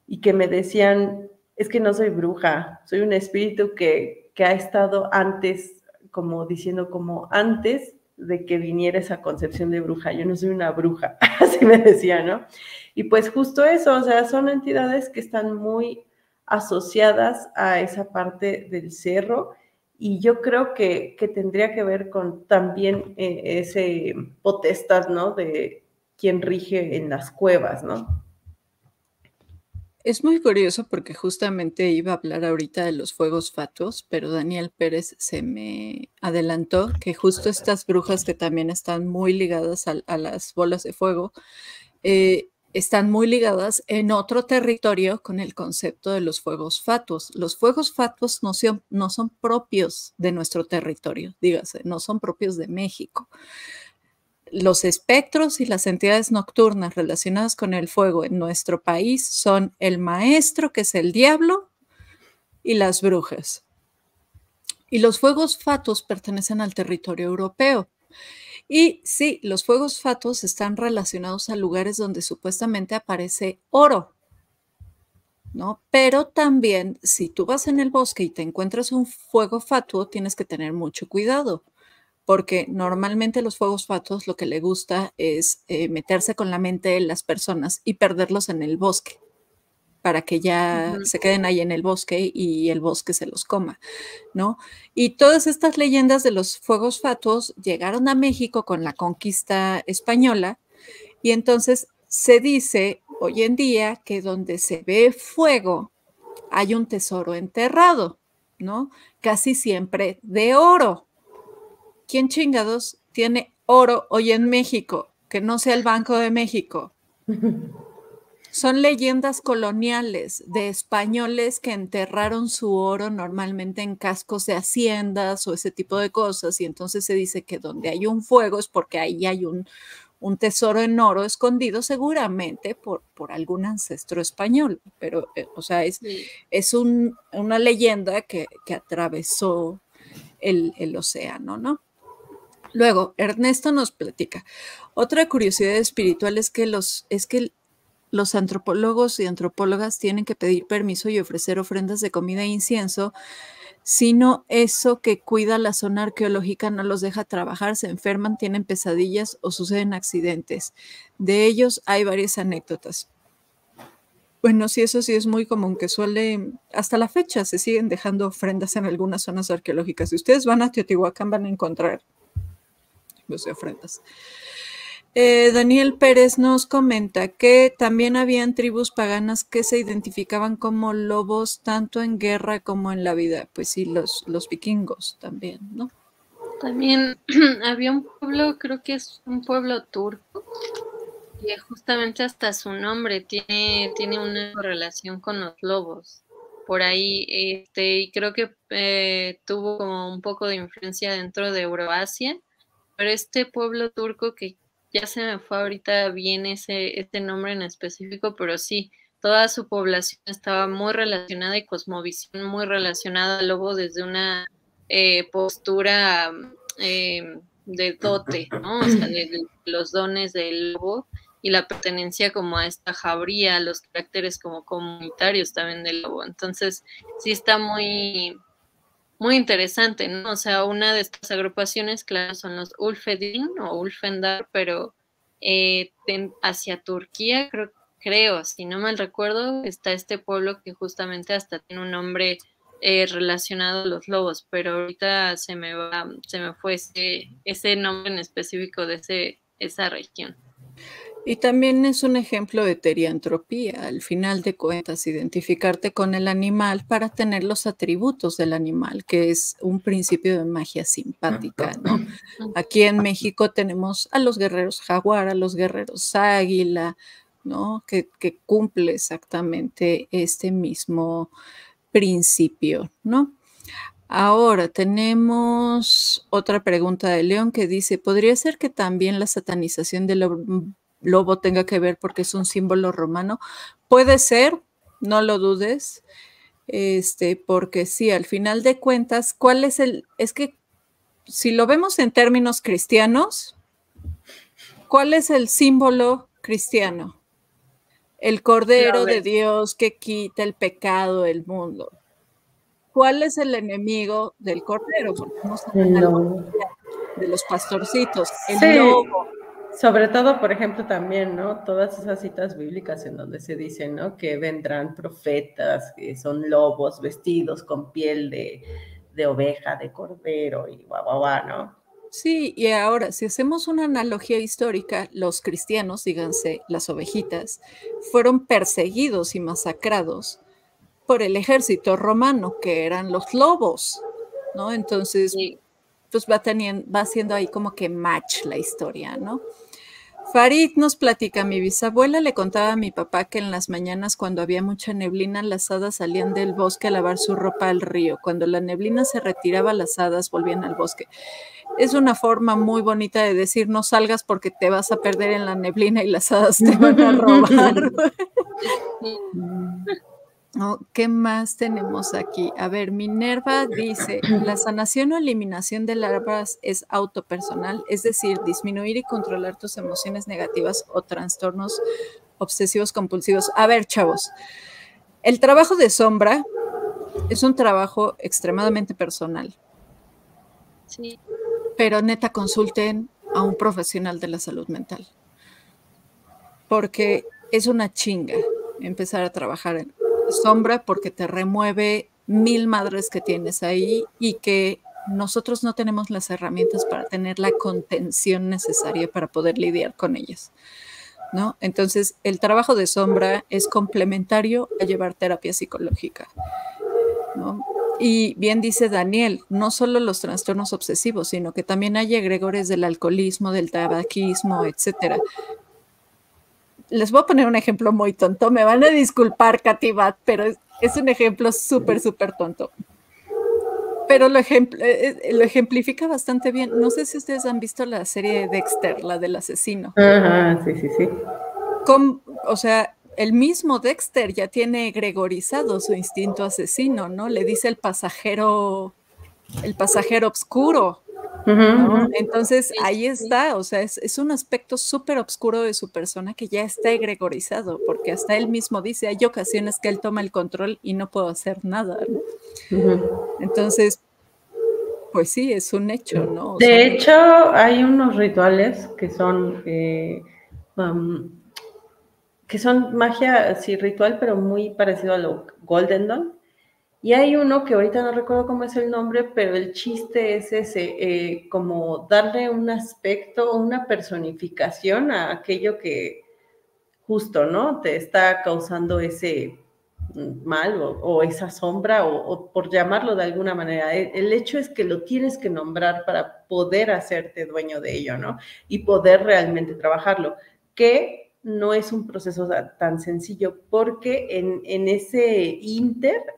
y que me decían, es que no soy bruja, soy un espíritu que ha estado antes, como diciendo, como antes de que viniera esa concepción de bruja, yo no soy una bruja, así me decía, ¿no? Y pues justo eso, o sea, son entidades que están muy asociadas a esa parte del cerro y yo creo que tendría que ver con también ese potestad, ¿no? De quien rige en las cuevas, ¿no? Es muy curioso porque justamente iba a hablar ahorita de los fuegos fatuos, pero Daniel Pérez se me adelantó que justo estas brujas que también están muy ligadas a las bolas de fuego, están muy ligadas en otro territorio con el concepto de los fuegos fatuos. Los fuegos fatuos no son propios de nuestro territorio, dígase, no son propios de México. Los espectros y las entidades nocturnas relacionadas con el fuego en nuestro país son el maestro, que es el diablo, y las brujas. Y los fuegos fatuos pertenecen al territorio europeo. Y sí, los fuegos fatuos están relacionados a lugares donde supuestamente aparece oro, ¿no? Pero también, si tú vas en el bosque y te encuentras un fuego fatuo, tienes que tener mucho cuidado, porque normalmente los fuegos fatuos lo que le gusta es meterse con la mente de las personas y perderlos en el bosque, para que ya se queden ahí en el bosque y el bosque se los coma, ¿no? Y todas estas leyendas de los fuegos fatuos llegaron a México con la conquista española y entonces se dice hoy en día que donde se ve fuego hay un tesoro enterrado, ¿no? Casi siempre de oro. ¿Quién chingados tiene oro hoy en México que no sea el Banco de México? Son leyendas coloniales de españoles que enterraron su oro normalmente en cascos de haciendas o ese tipo de cosas, y entonces se dice que donde hay un fuego es porque ahí hay un tesoro en oro escondido, seguramente por algún ancestro español, pero o sea, es una leyenda que atravesó el océano, ¿no? Luego, Ernesto nos platica. Otra curiosidad espiritual es que los antropólogos y antropólogas tienen que pedir permiso y ofrecer ofrendas de comida e incienso, sino eso que cuida la zona arqueológica no los deja trabajar, se enferman, tienen pesadillas o suceden accidentes. De ellos hay varias anécdotas. Bueno, sí, eso sí es muy común, que hasta la fecha se siguen dejando ofrendas en algunas zonas arqueológicas. Si ustedes van a Teotihuacán van a encontrar de ofrendas. Daniel Pérez nos comenta que también habían tribus paganas que se identificaban como lobos tanto en guerra como en la vida. Pues sí, los vikingos también, ¿no? También había un pueblo, creo que es un pueblo turco, que justamente hasta su nombre tiene una relación con los lobos. Por ahí, y creo que tuvo como un poco de influencia dentro de Euroasia, pero este pueblo turco que ya se me fue ahorita bien ese nombre en específico, pero sí, toda su población estaba muy relacionada y cosmovisión muy relacionada al lobo desde una postura de dote, ¿no? O sea, de los dones del lobo y la pertenencia como a esta jauría, los caracteres como comunitarios también del lobo. Entonces, sí está muy, muy interesante, ¿no? O sea, una de estas agrupaciones, claro, son los Ulfedin o Ulfendar, pero hacia Turquía, creo, si no mal recuerdo, está este pueblo que justamente hasta tiene un nombre relacionado a los lobos, pero ahorita se me fue ese nombre en específico de esa región. Y también es un ejemplo de teriantropía, al final de cuentas, identificarte con el animal para tener los atributos del animal, que es un principio de magia simpática, ¿no? Aquí en México tenemos a los guerreros jaguar, a los guerreros águila, ¿no? Que cumple exactamente este mismo principio, ¿no? Ahora tenemos otra pregunta de León que dice, ¿podría ser que también la satanización del lobo tenga que ver porque es un símbolo romano? Puede ser, no lo dudes, porque sí, al final de cuentas, ¿cuál es es que si lo vemos en términos cristianos, ¿cuál es el símbolo cristiano? El Cordero de Dios que quita el pecado del mundo. ¿Cuál es el enemigo del cordero? Volvemos a la analogía de los pastorcitos, el lobo. Sobre todo, por ejemplo, también, ¿no? Todas esas citas bíblicas en donde se dice, ¿no? Que vendrán profetas, que son lobos vestidos con piel de oveja, de cordero y guau, ¿no? Sí, y ahora, si hacemos una analogía histórica, los cristianos, díganse las ovejitas, fueron perseguidos y masacrados por el ejército romano, que eran los lobos, ¿no? Entonces, pues va siendo ahí como que match la historia, ¿no? Farid nos platica, mi bisabuela le contaba a mi papá que en las mañanas cuando había mucha neblina, las hadas salían del bosque a lavar su ropa al río. Cuando la neblina se retiraba, las hadas volvían al bosque. Es una forma muy bonita de decir, no salgas porque te vas a perder en la neblina y las hadas te van a robar. ¿No? ¿Qué más tenemos aquí? A ver, Minerva dice, la sanación o eliminación de larvas es autopersonal, es decir, disminuir y controlar tus emociones negativas o trastornos obsesivos compulsivos. A ver, chavos, el trabajo de sombra es un trabajo extremadamente personal. Sí. Pero neta, consulten a un profesional de la salud mental. Porque es una chinga empezar a trabajar en sombra porque te remueve 1000 madres que tienes ahí y que nosotros no tenemos las herramientas para tener la contención necesaria para poder lidiar con ellas, ¿no? Entonces, el trabajo de sombra es complementario a llevar terapia psicológica, ¿no? Y bien dice Daniel, no solo los trastornos obsesivos, sino que también hay egregores del alcoholismo, del tabaquismo, etcétera. Les voy a poner un ejemplo muy tonto. Me van a disculpar, Katibat, pero es un ejemplo súper, súper tonto. Pero lo ejemplifica bastante bien. No sé si ustedes han visto la serie de Dexter, la del asesino. Ajá, sí. O sea, el mismo Dexter ya tiene egregorizado su instinto asesino, ¿no? Le dice el pasajero oscuro. ¿No? Entonces ahí está, o sea, es un aspecto súper oscuro de su persona que ya está egregorizado, porque hasta él mismo dice, hay ocasiones que él toma el control y no puedo hacer nada, ¿no? Entonces, pues sí, es un hecho, ¿no? De hecho, hay unos rituales que son magia, sí, ritual, pero muy parecido a lo Golden Dawn. Y hay uno que ahorita no recuerdo cómo es el nombre, pero el chiste es ese, como darle un aspecto, una personificación a aquello que justo, ¿no? Te está causando ese mal o esa sombra o por llamarlo de alguna manera. El hecho es que lo tienes que nombrar para poder hacerte dueño de ello, ¿no? Y poder realmente trabajarlo, que no es un proceso tan sencillo, porque en ese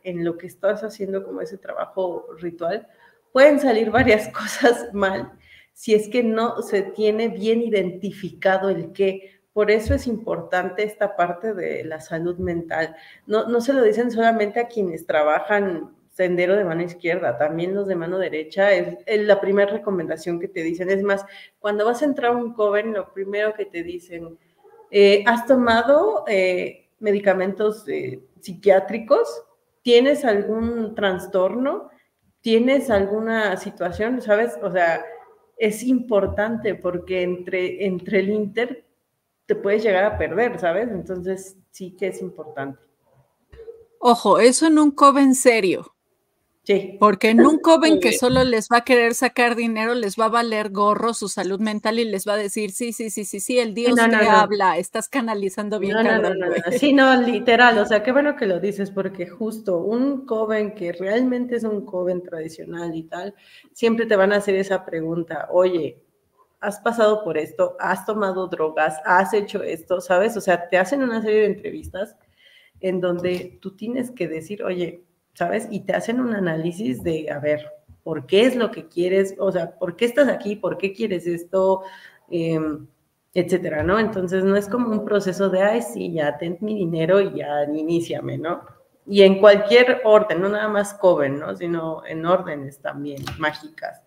en lo que estás haciendo como ese trabajo ritual, pueden salir varias cosas mal, si es que no se tiene bien identificado el qué. Por eso es importante esta parte de la salud mental. No se lo dicen solamente a quienes trabajan sendero de mano izquierda, también los de mano derecha, es la primera recomendación que te dicen. Es más, cuando vas a entrar a un coven, lo primero que te dicen, ¿has tomado medicamentos psiquiátricos? ¿Tienes algún trastorno? ¿Tienes alguna situación? ¿Sabes? O sea, es importante porque entre el inter te puedes llegar a perder, ¿sabes? Entonces sí que es importante. Ojo, eso en un coven serio. Sí. Porque en un coven que solo les va a querer sacar dinero, les va a valer gorro su salud mental y les va a decir, sí, el Dios te habla, estás canalizando bien cabrón, güey. Sí, no, literal, o sea, qué bueno que lo dices, porque justo un coven que realmente es un coven tradicional y tal, siempre te van a hacer esa pregunta, oye, ¿has pasado por esto? ¿Has tomado drogas? ¿Has hecho esto? ¿Sabes? O sea, te hacen una serie de entrevistas en donde tú tienes que decir, oye, ¿sabes? Y te hacen un análisis de, a ver, ¿por qué es lo que quieres? O sea, ¿por qué estás aquí? ¿Por qué quieres esto? Etcétera, ¿no? Entonces no es como un proceso de, ay, sí, ya ten mi dinero y ya iníciame, ¿no? Y en cualquier orden, no nada más coven, ¿no? Sino en órdenes también mágicas.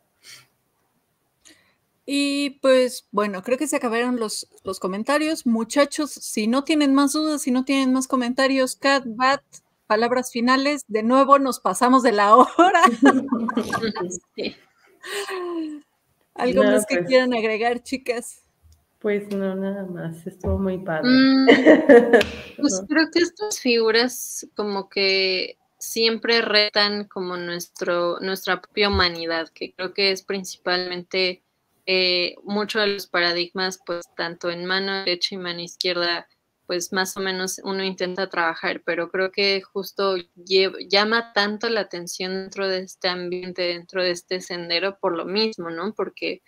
Y pues bueno, creo que se acabaron los comentarios. Muchachos, si no tienen más dudas, si no tienen más comentarios, Kat, Bat, palabras finales, de nuevo nos pasamos de la hora. Sí. ¿Algo más que quieran agregar, chicas? Pues no, nada más, estuvo muy padre. Pues creo que estas figuras como que siempre retan como nuestra propia humanidad, que creo que es principalmente mucho de los paradigmas, pues tanto en mano derecha y mano izquierda, pues más o menos uno intenta trabajar, pero creo que justo llama tanto la atención dentro de este ambiente, dentro de este sendero por lo mismo, ¿no? Porque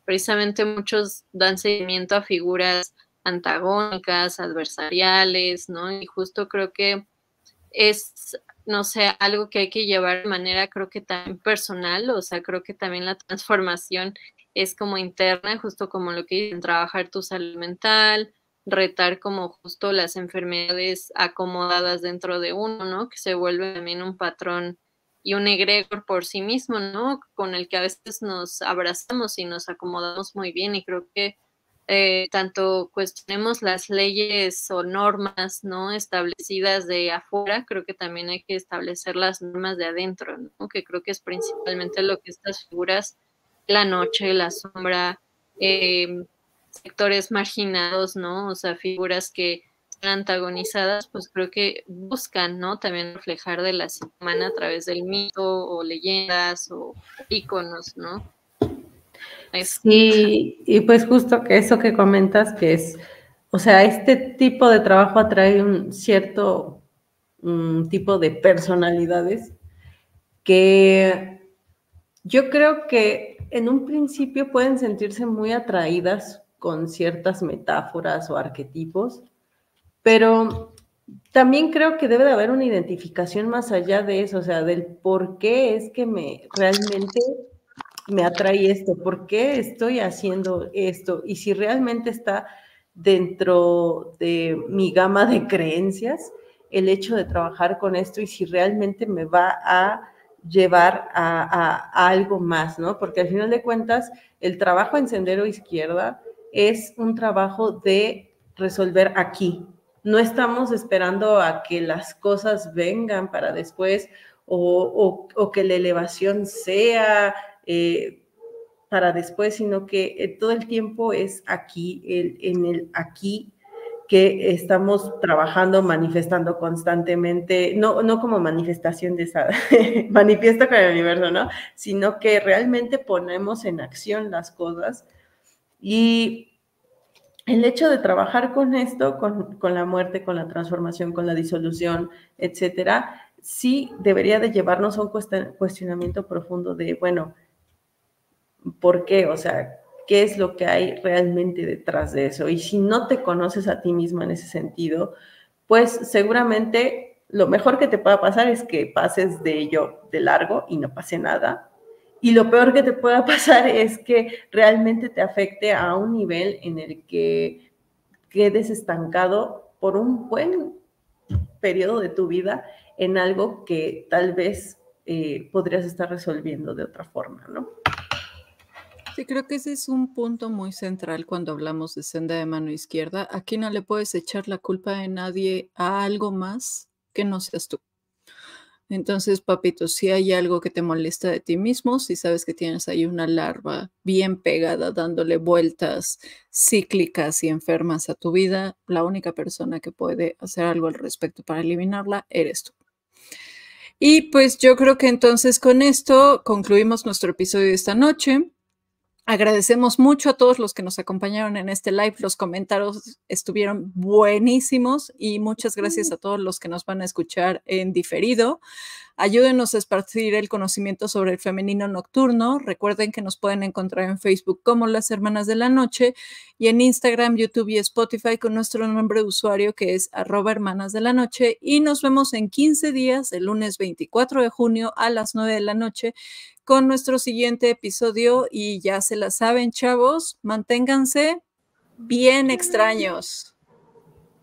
precisamente muchos dan seguimiento a figuras antagónicas, adversariales, ¿no? Y justo creo que es, no sé, algo que hay que llevar de manera, creo que también personal, o sea, creo que también la transformación es como interna, justo como lo que dicen, trabajar tu salud mental, retar como justo las enfermedades acomodadas dentro de uno, ¿no? Que se vuelve también un patrón y un egregor por sí mismo, ¿no? Con el que a veces nos abrazamos y nos acomodamos muy bien y creo que tanto cuestionemos las leyes o normas, ¿no? Establecidas de afuera, creo que también hay que establecer las normas de adentro, ¿no? Que creo que es principalmente lo que estas figuras, la noche, la sombra, sectores marginados, ¿no? O sea, figuras que están antagonizadas, pues creo que buscan, ¿no? También reflejar de la psique humana a través del mito o leyendas o íconos, ¿no? Sí, y pues justo que eso que comentas, que es, o sea, este tipo de trabajo atrae un cierto tipo de personalidades que yo creo que en un principio pueden sentirse muy atraídas con ciertas metáforas o arquetipos, pero también creo que debe de haber una identificación más allá de eso, o sea, del por qué es que realmente me atrae esto, por qué estoy haciendo esto y si realmente está dentro de mi gama de creencias el hecho de trabajar con esto y si realmente me va a llevar a algo más, ¿no? Porque al final de cuentas, el trabajo en Sendero Izquierda es un trabajo de resolver aquí. No estamos esperando a que las cosas vengan para después o que la elevación sea para después, sino que todo el tiempo es aquí, en el aquí que estamos trabajando, manifestando constantemente, no como manifestación de esa, manifiesto con el universo, ¿no? Sino que realmente ponemos en acción las cosas y el hecho de trabajar con esto, con la muerte, con la transformación, con la disolución, etcétera, sí debería de llevarnos a un cuestionamiento profundo de, bueno, ¿por qué? O sea, ¿qué es lo que hay realmente detrás de eso? Y si no te conoces a ti misma en ese sentido, pues seguramente lo mejor que te pueda pasar es que pases de ello de largo y no pase nada. Y lo peor que te pueda pasar es que realmente te afecte a un nivel en el que quedes estancado por un buen periodo de tu vida en algo que tal vez podrías estar resolviendo de otra forma, ¿no? Sí, creo que ese es un punto muy central cuando hablamos de senda de mano izquierda. Aquí no le puedes echar la culpa de nadie a algo más que no seas tú. Entonces, papito, si hay algo que te molesta de ti mismo, si sabes que tienes ahí una larva bien pegada, dándole vueltas cíclicas y enfermas a tu vida, la única persona que puede hacer algo al respecto para eliminarla eres tú. Y pues yo creo que entonces con esto concluimos nuestro episodio de esta noche. Agradecemos mucho a todos los que nos acompañaron en este live. Los comentarios estuvieron buenísimos y muchas gracias a todos los que nos van a escuchar en diferido. Ayúdenos a esparcir el conocimiento sobre el femenino nocturno. Recuerden que nos pueden encontrar en Facebook como Las Hermanas de la Noche y en Instagram, YouTube y Spotify con nuestro nombre de usuario que es @hermanas de la noche. Y nos vemos en 15 días, el lunes 24 de junio a las 9 de la noche con nuestro siguiente episodio. Y ya se la saben, chavos, manténganse bien extraños.